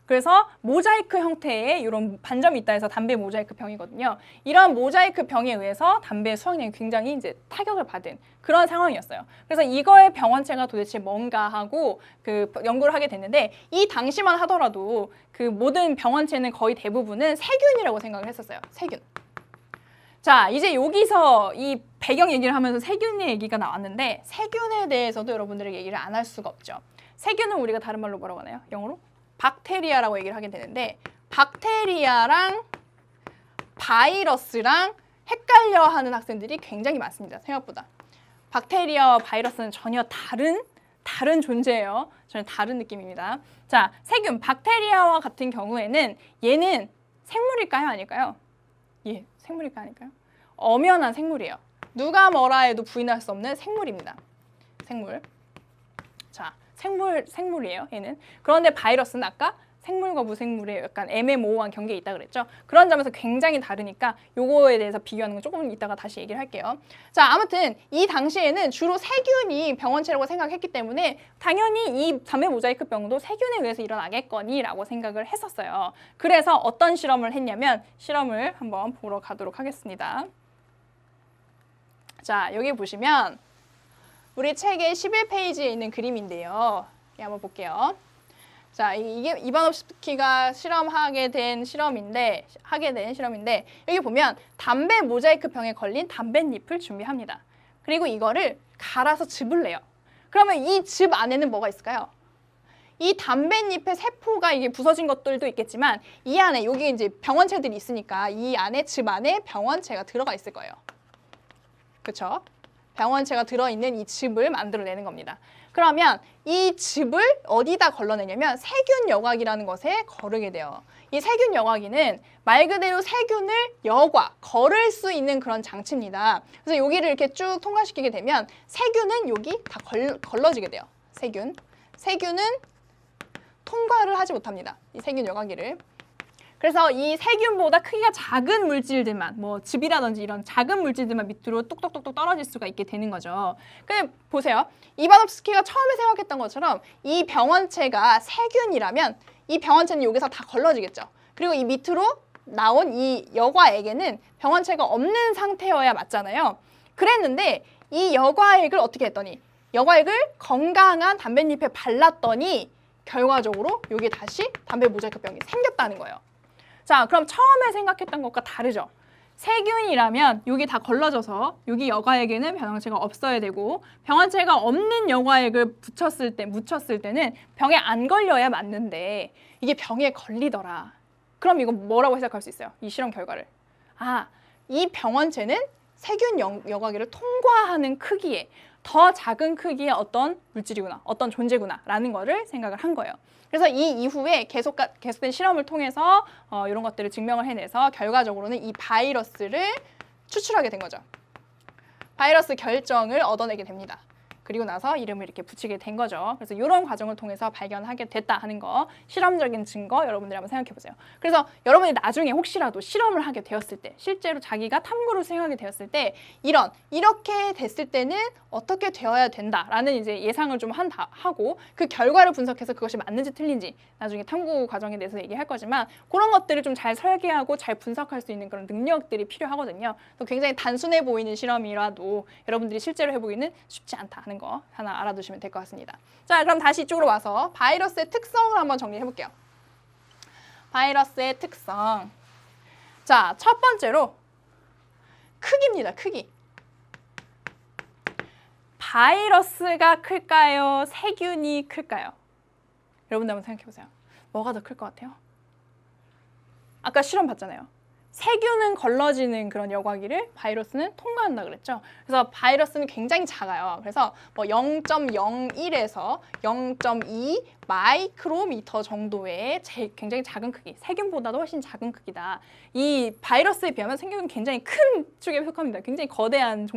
그래서 모자이크 형태의 이런 반점이 있다 해서 담배 모자이크 병이거든요. 이런 모자이크 병에 의해서 담배 수확량이 굉장히 이제 타격을 받은 그런 상황이었어요. 그래서 이거의 병원체가 도대체 뭔가 하고 그 연구를 하게 됐는데 이 당시만 하더라도 그 모든 병원체는 거의 대부분은 세균이라고 생각을 했었어요. 세균. 자, 이제 여기서 이 배경 얘기를 하면서 세균의 얘기가 나왔는데 세균에 대해서도 여러분들에게 얘기를 안 할 수가 없죠. 세균은 우리가 다른 말로 뭐라고 하나요? 영어로? 박테리아라고 얘기를 하게 되는데 박테리아랑 바이러스랑 헷갈려 하는 학생들이 굉장히 많습니다. 생각보다. 박테리아와 바이러스는 전혀 다른 존재예요. 전혀 다른 느낌입니다. 자, 세균, 박테리아와 같은 경우에는 얘는 생물일까요? 아닐까요? 예, 생물일까 아닐까요? 엄연한 생물이에요. 누가 뭐라 해도 부인할 수 없는 생물입니다. 생물. 자, 생물이에요, 얘는. 그런데 바이러스는 아까 생물과 무생물의 약간 애매모호한 경계에 있다 그랬죠. 그런 점에서 굉장히 다르니까 요거에 대해서 비교하는 건 조금 이따가 다시 얘기를 할게요. 자, 아무튼 이 당시에는 주로 세균이 병원체라고 생각했기 때문에 당연히 이 담배 모자이크병도 세균에 의해서 일어나겠거니라고 생각을 했었어요. 그래서 어떤 실험을 했냐면 실험을 한번 보러 가도록 하겠습니다. 자, 여기 보시면 우리 책의 11페이지에 있는 그림인데요. 한번 볼게요. 자, 이게 이바노프스키가 하게 된 실험인데 여기 보면 담배 모자이크 병에 걸린 담뱃잎을 준비합니다. 그리고 이거를 갈아서 즙을 내요. 그러면 이 즙 안에는 뭐가 있을까요? 이 담뱃잎의 세포가 이게 부서진 것들도 있겠지만 이 안에 여기 이제 병원체들이 있으니까 이 안에 즙 안에 병원체가 들어가 있을 거예요. 그렇죠? 병원체가 들어있는 이 즙을 만들어내는 겁니다. 그러면 이 즙을 어디다 걸러내냐면 세균 여과기라는 것에 거르게 돼요. 이 세균 여과기는 말 그대로 세균을 걸을 수 있는 그런 장치입니다. 그래서 여기를 이렇게 쭉 통과시키게 되면 세균은 여기 다 걸러지게 돼요. 세균은 통과를 하지 못합니다. 이 세균 여과기를. 그래서 이 세균보다 크기가 작은 물질들만, 뭐 즙이라든지 이런 작은 물질들만 밑으로 똑똑똑똑 떨어질 수가 있게 되는 거죠. 근데 보세요. 이바노프스키가 처음에 생각했던 것처럼 이 병원체가 세균이라면 이 병원체는 여기서 다 걸러지겠죠. 그리고 이 밑으로 나온 이 여과액에는 병원체가 없는 상태여야 맞잖아요. 그랬는데 이 여과액을 어떻게 했더니 여과액을 건강한 담뱃잎에 발랐더니 결과적으로 여기 다시 담배 모자이크병이 생겼다는 거예요. 자, 그럼 처음에 생각했던 것과 다르죠. 세균이라면 여기 다 걸러져서 여기 여과액에는 병원체가 없어야 되고 병원체가 없는 여과액을 묻혔을 때는 병에 안 걸려야 맞는데 이게 병에 걸리더라. 그럼 이거 뭐라고 해석할 수 있어요? 이 실험 결과를. 아, 이 병원체는 세균 여과기를 통과하는 크기에 더 작은 크기의 어떤 물질이구나, 어떤 존재구나 라는 거를 생각을 한 거예요. 그래서 이 이후에 계속된 실험을 통해서 이런 것들을 증명을 해내서 결과적으로는 이 바이러스를 추출하게 된 거죠. 바이러스 결정을 얻어내게 됩니다. 그리고 나서 이름을 이렇게 붙이게 된 거죠. 그래서 이런 과정을 통해서 발견하게 됐다 하는 거, 실험적인 증거 여러분들이 한번 생각해 보세요. 그래서 여러분이 나중에 혹시라도 실험을 하게 되었을 때, 실제로 자기가 탐구를 수행하게 되었을 때 이렇게 됐을 때는 어떻게 되어야 된다라는 이제 예상을 좀 하고 그 결과를 분석해서 그것이 맞는지 틀린지 나중에 탐구 과정에 대해서 얘기할 거지만 그런 것들을 좀 잘 설계하고 잘 분석할 수 있는 그런 능력들이 필요하거든요. 그래서 굉장히 단순해 보이는 실험이라도 여러분들이 실제로 해보기는 쉽지 않다 하는 거 하나 알아두시면 될 것 같습니다. 자, 그럼 다시 이쪽으로 와서 바이러스의 특성을 한번 정리해 볼게요. 바이러스의 특성. 자, 첫 번째로 크기입니다. 크기. 바이러스가 클까요? 세균이 클까요? 여러분들 한번 생각해 보세요. 뭐가 더 클 것 같아요? 아까 실험 봤잖아요. 세균은 걸러지는 그런 여과기를 바이러스는 통과한다 그랬죠. 그래서 바이러스는 굉장히 작아요. 그래서 뭐 0.01에서 0.2 마이크로미터 정도의 굉장히 작은 크기, 세균보다도 훨씬 작은 크기다. 이 바이러스에 비하면 세균은 굉장히 큰 축에 속합니다. 굉장히 거대한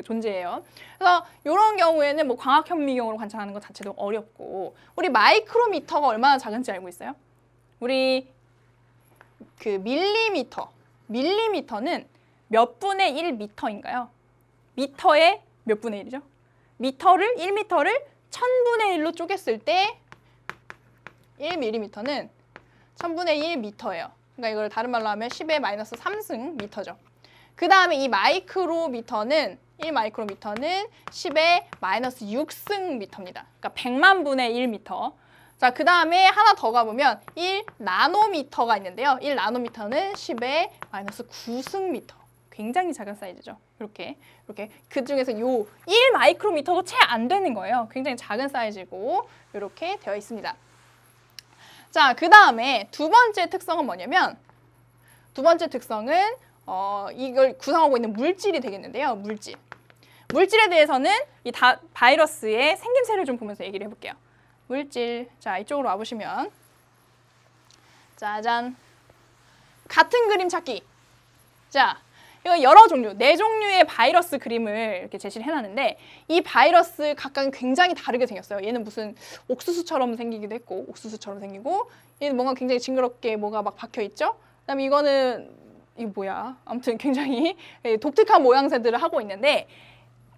존재예요. 그래서 이런 경우에는 뭐 광학 현미경으로 관찰하는 것 자체도 어렵고, 우리 마이크로미터가 얼마나 작은지 알고 있어요? 우리 그 밀리미터는 몇 분의 1미터인가요? 미터의 몇 분의 1이죠? 1미터를 1000분의 1로 쪼갰을 때 1mm는 1000분의 1미터예요. 그러니까 이걸 다른 말로 하면 10의 마이너스 3승 미터죠. 그 다음에 이 마이크로미터는 1마이크로미터는 10의 마이너스 6승 미터입니다. 그러니까 100만 분의 1미터. 자, 그 다음에 하나 더 가보면 1나노미터가 있는데요. 1나노미터는 10의 마이너스 9승미터. 굉장히 작은 사이즈죠. 이렇게. 그 중에서 요 1마이크로미터도 채 안 되는 거예요. 굉장히 작은 사이즈고 이렇게 되어 있습니다. 자, 그 다음에 두 번째 특성은 뭐냐면, 두 번째 특성은 이걸 구성하고 있는 물질이 되겠는데요. 물질에 대해서는 이 바이러스의 생김새를 좀 보면서 얘기를 해볼게요. 물질. 자, 이쪽으로 와보시면 짜잔. 같은 그림 찾기. 자, 이거 여러 종류, 4종류의 바이러스 그림을 이렇게 제시를 해놨는데 이 바이러스 각각 굉장히 다르게 생겼어요. 얘는 무슨 옥수수처럼 생기기도 했고 옥수수처럼 생기고 얘는 뭔가 굉장히 징그럽게 뭐가 막 박혀있죠? 그다음에 이거는 이거 뭐야? 아무튼 굉장히 독특한 모양새들을 하고 있는데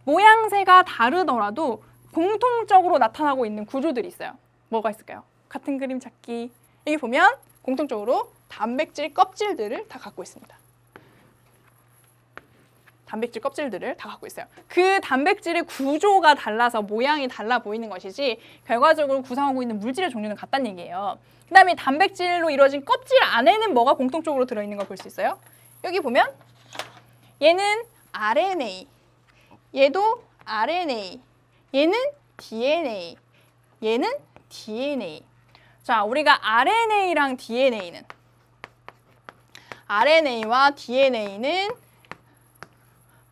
모양새가 다르더라도 공통적으로 나타나고 있는 구조들이 있어요. 뭐가 있을까요? 같은 그림 찾기. 여기 보면 공통적으로 단백질 껍질들을 다 갖고 있습니다. 단백질 껍질들을 다 갖고 있어요. 그 단백질의 구조가 달라서 모양이 달라 보이는 것이지 결과적으로 구성하고 있는 물질의 종류는 같다는 얘기예요. 그 다음에 단백질로 이루어진 껍질 안에는 뭐가 공통적으로 들어있는 걸 볼 수 있어요? 여기 보면 얘는 RNA, 얘도 RNA, 얘는 DNA, 얘는 DNA. 자, 우리가 RNA랑 RNA와 DNA는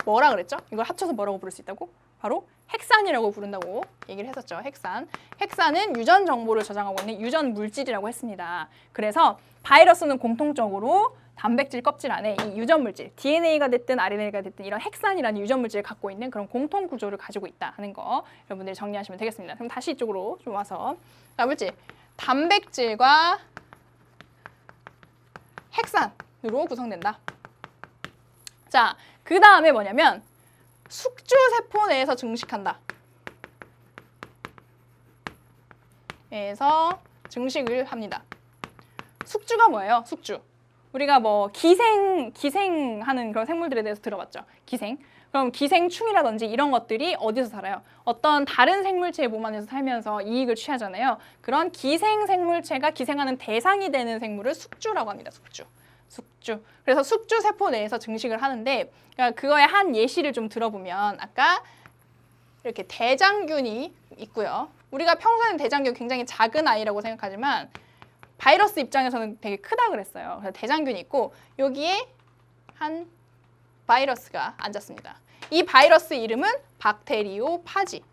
뭐라 그랬죠? 이걸 합쳐서 뭐라고 부를 수 있다고? 바로 핵산이라고 부른다고 얘기를 했었죠. 핵산. 핵산은 유전 정보를 저장하고 있는 유전 물질이라고 했습니다. 그래서 바이러스는 공통적으로 단백질 껍질 안에 이 유전 물질, DNA가 됐든 RNA가 됐든 이런 핵산이라는 유전 물질을 갖고 있는 그런 공통 구조를 가지고 있다 하는 거 여러분들이 정리하시면 되겠습니다. 그럼 다시 이쪽으로 좀 와서 자, 물질. 단백질과 핵산으로 구성된다. 자, 그 다음에 뭐냐면 숙주세포 내에서 증식한다. 에서 증식을 합니다. 숙주가 뭐예요? 숙주. 우리가 뭐 기생하는 그런 생물들에 대해서 들어봤죠. 기생. 그럼 기생충이라든지 이런 것들이 어디서 살아요? 어떤 다른 생물체의 몸 안에서 살면서 이익을 취하잖아요. 그런 기생생물체가 기생하는 대상이 되는 생물을 숙주라고 합니다. 숙주. 그래서 숙주세포 내에서 증식을 하는데 그러니까 그거의 한 예시를 좀 들어보면 아까 이렇게 대장균이 있고요. 우리가 평소에는 대장균 굉장히 작은 아이라고 생각하지만 바이러스 입장에서는 되게 크다 그랬어요. 그래서 대장균이 있고 여기에 한 바이러스가 앉았습니다. 이 바이러스 이름은 박테리오파지.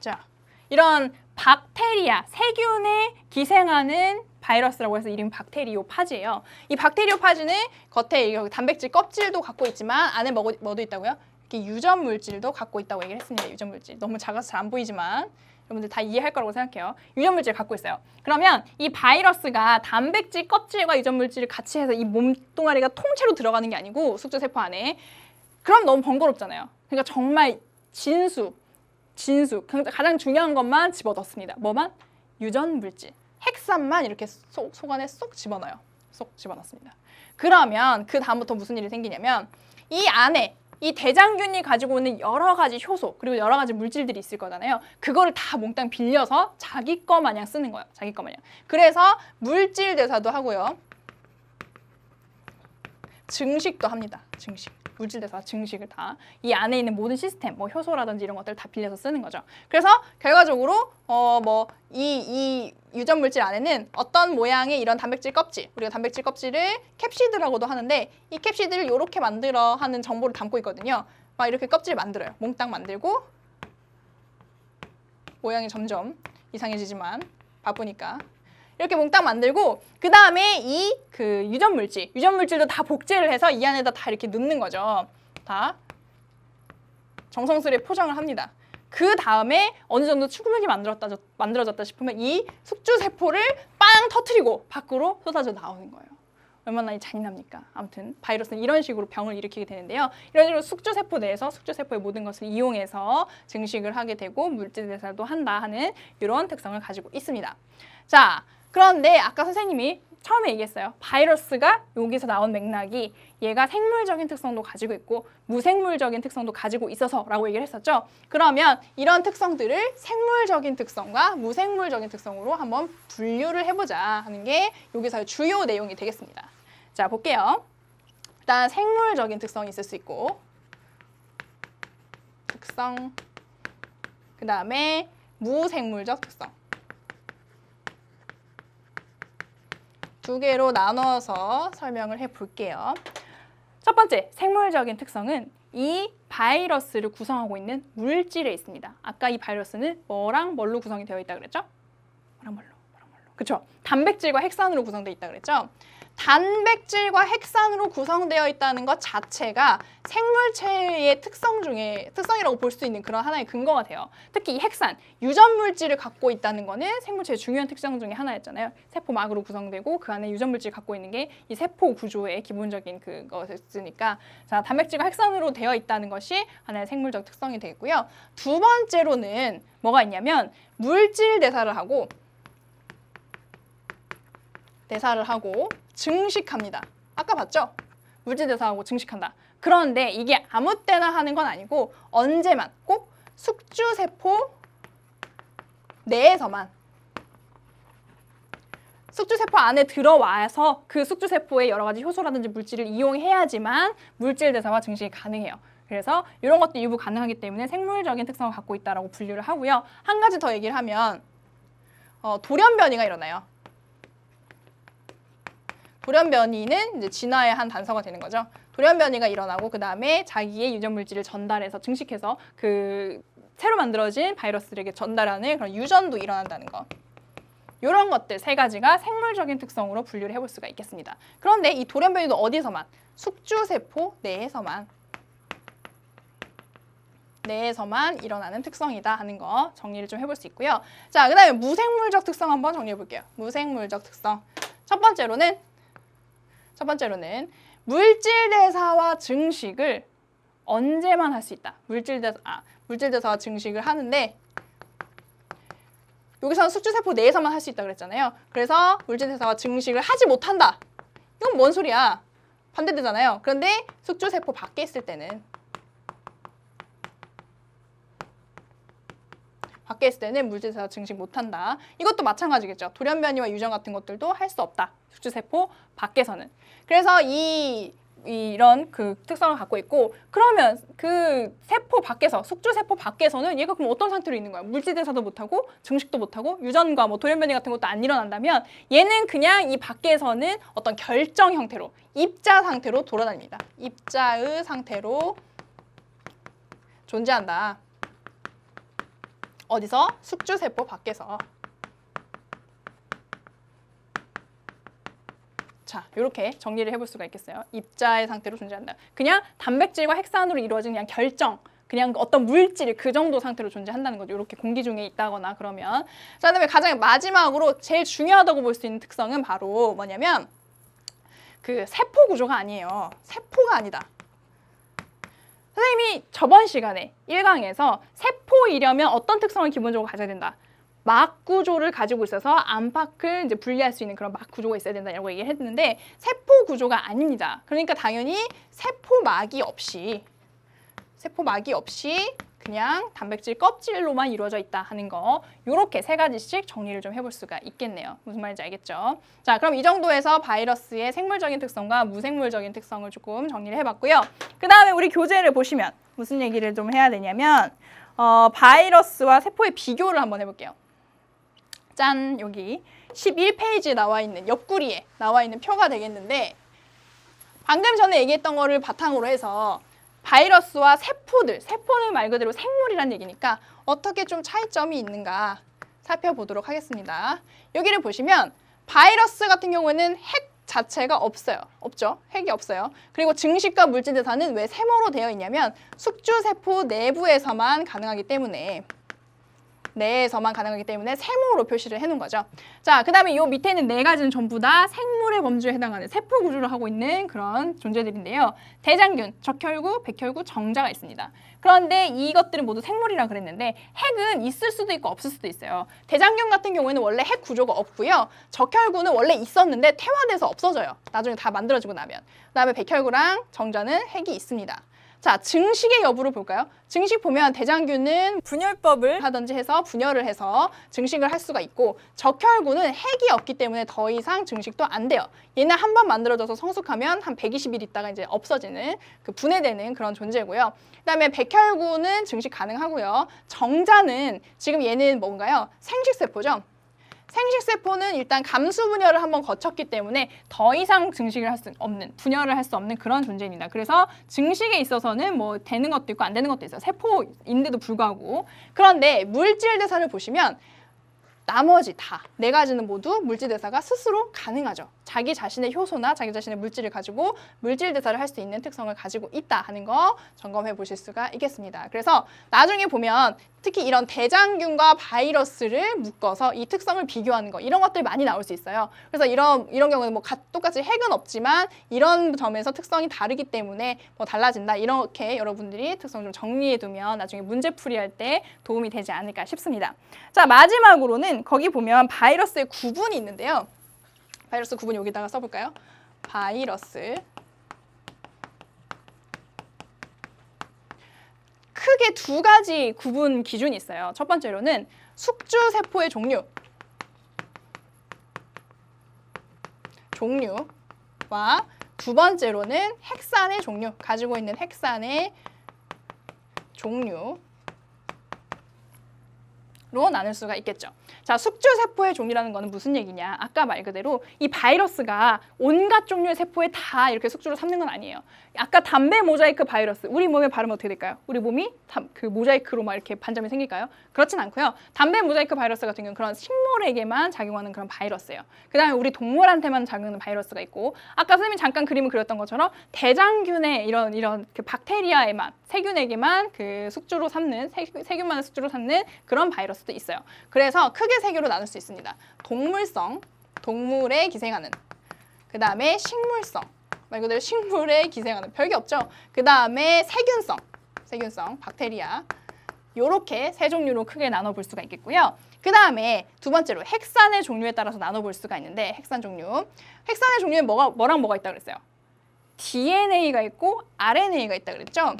자, 이런 박테리아, 세균에 기생하는 바이러스라고 해서 이름이 박테리오파지예요. 이 박테리오파지는 겉에 여기 단백질 껍질도 갖고 있지만 안에 뭐도 있다고요? 이렇게 유전 물질도 갖고 있다고 얘기를 했습니다. 유전 물질. 너무 작아서 잘 안 보이지만 여러분들 다 이해할 거라고 생각해요. 유전 물질 갖고 있어요. 그러면 이 바이러스가 단백질 껍질과 유전 물질을 같이 해서 이 몸뚱아리가 통째로 들어가는 게 아니고 숙주세포 안에 그럼 너무 번거롭잖아요. 그러니까 정말 진수 가장 중요한 것만 집어넣습니다. 뭐만? 유전 물질. 핵산만 이렇게 속 안에 쏙 집어넣어요. 쏙 집어넣습니다. 그러면 그 다음부터 무슨 일이 생기냐면 이 안에 이 대장균이 가지고 있는 여러 가지 효소 그리고 여러 가지 물질들이 있을 거잖아요. 그거를 다 몽땅 빌려서 자기 거 마냥 쓰는 거예요. 자기 거 마냥. 그래서 물질 대사도 하고요. 증식도 합니다. 증식. 물질 대사, 증식을 다 이 안에 있는 모든 시스템, 뭐 효소라든지 이런 것들을 다 빌려서 쓰는 거죠. 그래서 결과적으로 이 유전 물질 안에는 어떤 모양의 이런 단백질 껍질, 우리가 단백질 껍질을 캡시드라고도 하는데 이 캡시드를 이렇게 만들어 하는 정보를 담고 있거든요. 막 이렇게 껍질을 만들어요. 몽땅 만들고 모양이 점점 이상해지지만 바쁘니까. 이렇게 몽땅 만들고 그 다음에 이 유전 물질도 다 복제를 해서 이 안에다 다 이렇게 넣는 거죠. 다 정성스레 포장을 합니다. 그 다음에 어느 정도 충분히 만들어졌다 싶으면 이 숙주세포를 빵 터트리고 밖으로 쏟아져 나오는 거예요. 얼마나 잔인합니까? 아무튼 바이러스는 이런 식으로 병을 일으키게 되는데요. 이런 식으로 숙주세포 내에서 숙주세포의 모든 것을 이용해서 증식을 하게 되고 물질 대사도 한다 하는 이런 특성을 가지고 있습니다. 자, 그런데 아까 선생님이 처음에 얘기했어요. 바이러스가 여기서 나온 맥락이 얘가 생물적인 특성도 가지고 있고 무생물적인 특성도 가지고 있어서 라고 얘기를 했었죠. 그러면 이런 특성들을 생물적인 특성과 무생물적인 특성으로 한번 분류를 해보자 하는 게 여기서의 주요 내용이 되겠습니다. 자, 볼게요. 일단 생물적인 특성이 있을 수 있고 특성, 그 다음에 무생물적 특성. 두 개로 나눠서 설명을 해볼게요. 첫 번째, 생물적인 특성은 이 바이러스를 구성하고 있는 물질에 있습니다. 아까 이 바이러스는 뭐랑 뭘로 구성이 되어 있다 그랬죠? 뭐랑 뭘로. 그쵸? 단백질과 핵산으로 구성되어 있다 그랬죠? 단백질과 핵산으로 구성되어 있다는 것 자체가 생물체의 특성이라고 볼 수 있는 그런 하나의 근거가 돼요. 특히 이 핵산, 유전물질을 갖고 있다는 거는 생물체의 중요한 특성 중에 하나였잖아요. 세포막으로 구성되고 그 안에 유전물질을 갖고 있는 게 이 세포 구조의 기본적인 그것이니까, 자, 단백질과 핵산으로 되어 있다는 것이 하나의 생물적 특성이 되겠고요. 두 번째로는 뭐가 있냐면 물질 대사를 하고 증식합니다. 아까 봤죠? 물질 대사하고 증식한다. 그런데 이게 아무 때나 하는 건 아니고 언제만, 꼭 숙주세포 내에서만, 숙주세포 안에 들어와서 그 숙주세포의 여러 가지 효소라든지 물질을 이용해야지만 물질 대사와 증식이 가능해요. 그래서 이런 것도 일부 가능하기 때문에 생물적인 특성을 갖고 있다라고 분류를 하고요. 한 가지 더 얘기를 하면 돌연변이가 일어나요. 돌연변이는 이제 진화의 한 단서가 되는 거죠. 돌연변이가 일어나고 그 다음에 자기의 유전물질을 전달해서 증식해서 그 새로 만들어진 바이러스들에게 전달하는 그런 유전도 일어난다는 거. 이런 것들 세 가지가 생물적인 특성으로 분류를 해볼 수가 있겠습니다. 그런데 이 돌연변이도 어디서만? 숙주세포 내에서만 일어나는 특성이다 하는 거 정리를 좀 해볼 수 있고요. 자, 그 다음에 무생물적 특성 한번 정리해 볼게요. 무생물적 특성. 첫 번째로는 물질 대사와 증식을 언제만 할 수 있다. 물질 대사와 증식을 하는데 여기서는 숙주세포 내에서만 할 수 있다 그랬잖아요. 그래서 물질 대사와 증식을 하지 못한다. 이건 뭔 소리야? 반대되잖아요. 그런데 숙주세포 밖에 있을 때는 물질 대사 증식 못한다. 이것도 마찬가지겠죠. 돌연변이와 유전 같은 것들도 할 수 없다. 숙주세포 밖에서는. 그래서 이런 그 특성을 갖고 있고, 그러면 그 세포 밖에서, 숙주세포 밖에서는 얘가 그럼 어떤 상태로 있는 거야? 물질 대사도 못하고 증식도 못하고 유전과 뭐 돌연변이 같은 것도 안 일어난다면 얘는 그냥 이 밖에서는 어떤 결정 형태로, 입자 상태로 돌아다닙니다. 입자의 상태로 존재한다. 어디서? 숙주세포 밖에서. 자, 이렇게 정리를 해볼 수가 있겠어요. 입자의 상태로 존재한다. 그냥 단백질과 핵산으로 이루어진 그냥 결정, 그냥 어떤 물질이 그 정도 상태로 존재한다는 거죠. 이렇게 공기 중에 있다거나 그러면. 자, 그다음에 가장 마지막으로 제일 중요하다고 볼 수 있는 특성은 바로 뭐냐면 그 세포 구조가 아니에요. 세포가 아니다. 선생님이 저번 시간에 1강에서 세포이려면 어떤 특성을 기본적으로 가져야 된다. 막 구조를 가지고 있어서 안팎을 이제 분리할 수 있는 그런 막 구조가 있어야 된다라고 얘기를 했는데 세포 구조가 아닙니다. 그러니까 당연히 세포막이 없이 그냥 단백질 껍질로만 이루어져 있다 하는 거, 이렇게 세 가지씩 정리를 좀 해볼 수가 있겠네요. 무슨 말인지 알겠죠? 자, 그럼 이 정도에서 바이러스의 생물적인 특성과 무생물적인 특성을 조금 정리를 해봤고요. 그 다음에 우리 교재를 보시면 무슨 얘기를 좀 해야 되냐면 바이러스와 세포의 비교를 한번 해볼게요. 짠! 여기 11페이지에 나와 있는, 옆구리에 나와 있는 표가 되겠는데, 방금 전에 얘기했던 거를 바탕으로 해서 바이러스와 세포는 말 그대로 생물이란 얘기니까 어떻게 좀 차이점이 있는가 살펴보도록 하겠습니다. 여기를 보시면 바이러스 같은 경우에는 핵 자체가 없죠. 핵이 없어요. 그리고 증식과 물질 대사는 왜 세모로 되어 있냐면 숙주세포 내부에서만 가능하기 때문에 세모로 표시를 해놓은 거죠. 자, 그 다음에 이 밑에 있는 네 가지는 전부 다 생물의 범주에 해당하는 세포 구조를 하고 있는 그런 존재들인데요. 대장균, 적혈구, 백혈구, 정자가 있습니다. 그런데 이것들은 모두 생물이라 그랬는데 핵은 있을 수도 있고 없을 수도 있어요. 대장균 같은 경우에는 원래 핵 구조가 없고요. 적혈구는 원래 있었는데 퇴화돼서 없어져요. 나중에 다 만들어지고 나면. 그 다음에 백혈구랑 정자는 핵이 있습니다. 자, 증식의 여부를 볼까요? 증식 보면 대장균은 분열법을 하든지 해서 분열을 해서 증식을 할 수가 있고, 적혈구는 핵이 없기 때문에 더 이상 증식도 안 돼요. 얘는 한 번 만들어져서 성숙하면 한 120일 있다가 이제 없어지는, 그 분해되는 그런 존재고요. 그다음에 백혈구는 증식 가능하고요. 정자는 지금 얘는 뭔가요? 생식세포죠. 생식세포는 일단 감수 분열을 한번 거쳤기 때문에 더 이상 증식을 할 수 없는, 분열을 할 수 없는 그런 존재입니다. 그래서 증식에 있어서는 뭐 되는 것도 있고 안 되는 것도 있어요. 세포인데도 불구하고. 그런데 물질 대사를 보시면 나머지 다 네 가지는 모두 물질 대사가 스스로 가능하죠. 자기 자신의 효소나 자기 자신의 물질을 가지고 물질 대사를 할 수 있는 특성을 가지고 있다 하는 거 점검해 보실 수가 있겠습니다. 그래서 나중에 보면 특히 이런 대장균과 바이러스를 묶어서 이 특성을 비교하는 거 이런 것들이 많이 나올 수 있어요. 그래서 이런 경우는 뭐 똑같이 핵은 없지만 이런 점에서 특성이 다르기 때문에 뭐 달라진다. 이렇게 여러분들이 특성 좀 정리해 두면 나중에 문제 풀이할 때 도움이 되지 않을까 싶습니다. 자, 마지막으로는 거기 보면 바이러스의 구분이 있는데요. 바이러스 구분 여기다가 써볼까요? 바이러스 크게 두 가지 구분 기준이 있어요. 첫 번째로는 숙주세포의 종류와 두 번째로는 핵산의 종류, 가지고 있는 핵산의 종류로 나눌 수가 있겠죠. 자, 숙주세포의 종류라는 거는 무슨 얘기냐? 아까 말 그대로 이 바이러스가 온갖 종류의 세포에 다 이렇게 숙주를 삼는 건 아니에요. 아까 담배 모자이크 바이러스, 우리 몸에 바르면 어떻게 될까요? 우리 몸이 그 모자이크로 막 이렇게 반점이 생길까요? 그렇진 않고요. 담배 모자이크 바이러스 같은 경우는 그런 식물에게만 작용하는 그런 바이러스예요. 그 다음에 우리 동물한테만 작용하는 바이러스가 있고, 아까 선생님이 잠깐 그림을 그렸던 것처럼 대장균의 이런 그 박테리아에만, 세균에게만 그 숙주로 삼는, 세균만을 숙주로 삼는 그런 바이러스도 있어요. 그래서 크게 세 개로 나눌 수 있습니다. 동물성, 동물에 기생하는. 그 다음에 식물성, 말 그대로 식물에 기생하는. 별게 없죠. 그 다음에 세균성, 박테리아. 요렇게 세 종류로 크게 나눠볼 수가 있겠고요. 그 다음에 두 번째로 핵산의 종류에 따라서 나눠볼 수가 있는데, 핵산 종류. 핵산의 종류에 뭐랑 뭐가 있다고 그랬어요? DNA가 있고 RNA가 있다고 그랬죠?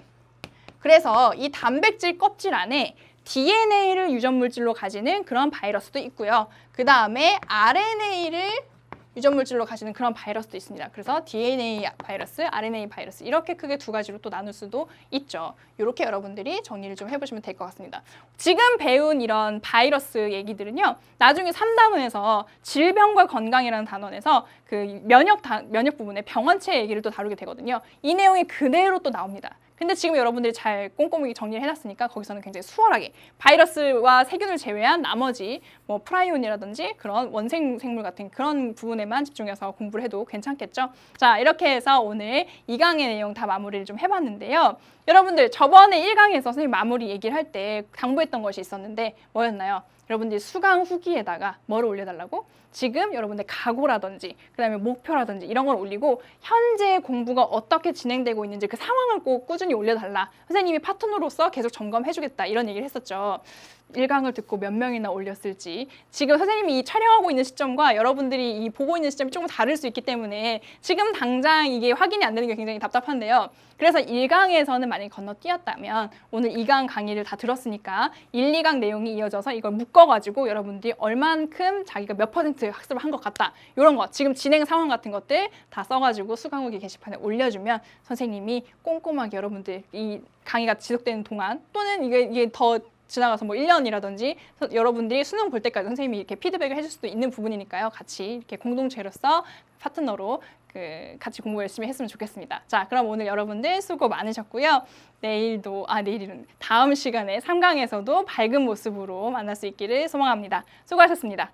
그래서 이 단백질 껍질 안에 DNA를 유전물질로 가지는 그런 바이러스도 있고요. 그 다음에 RNA를 유전물질로 가지는 그런 바이러스도 있습니다. 그래서 DNA 바이러스, RNA 바이러스 이렇게 크게 두 가지로 또 나눌 수도 있죠. 이렇게 여러분들이 정리를 좀 해보시면 될 것 같습니다. 지금 배운 이런 바이러스 얘기들은요. 나중에 3단원에서 질병과 건강이라는 단원에서 그 면역 부분의 병원체 얘기를 또 다루게 되거든요. 이 내용이 그대로 또 나옵니다. 근데 지금 여러분들이 잘 꼼꼼히 정리를 해놨으니까 거기서는 굉장히 수월하게 바이러스와 세균을 제외한 나머지 뭐 프라이온이라든지 그런 원생 생물 같은 그런 부분에만 집중해서 공부를 해도 괜찮겠죠? 자, 이렇게 해서 오늘 2강의 내용 다 마무리를 좀 해봤는데요. 여러분들 저번에 1강에서 선생님 마무리 얘기를 할 때 당부했던 것이 있었는데 뭐였나요? 여러분들이 수강 후기에다가 뭐를 올려달라고? 지금 여러분들 각오라든지 그다음에 목표라든지 이런 걸 올리고 현재 공부가 어떻게 진행되고 있는지 그 상황을 꼭 꾸준히 올려달라. 선생님이 파트너로서 계속 점검해주겠다 이런 얘기를 했었죠. 1강을 듣고 몇 명이나 올렸을지 지금 선생님이 이 촬영하고 있는 시점과 여러분들이 이 보고 있는 시점이 조금 다를 수 있기 때문에 지금 당장 이게 확인이 안 되는 게 굉장히 답답한데요. 그래서 1강에서는 만약에 건너뛰었다면 오늘 2강 강의를 다 들었으니까 1, 2강 내용이 이어져서 이걸 묶어가지고 여러분들이 얼만큼 자기가 몇 % 학습을 한 것 같다. 이런 거 지금 진행 상황 같은 것들 다 써가지고 수강 후기 게시판에 올려주면 선생님이 꼼꼼하게 여러분들 이 강의가 지속되는 동안 또는 이게 더 지나가서 뭐 1년이라든지 여러분들이 수능 볼 때까지 선생님이 이렇게 피드백을 해줄 수도 있는 부분이니까요. 같이 이렇게 공동체로서 파트너로 같이 공부 열심히 했으면 좋겠습니다. 자, 그럼 오늘 여러분들 수고 많으셨고요. 내일은 다음 시간에 3강에서도 밝은 모습으로 만날 수 있기를 소망합니다. 수고하셨습니다.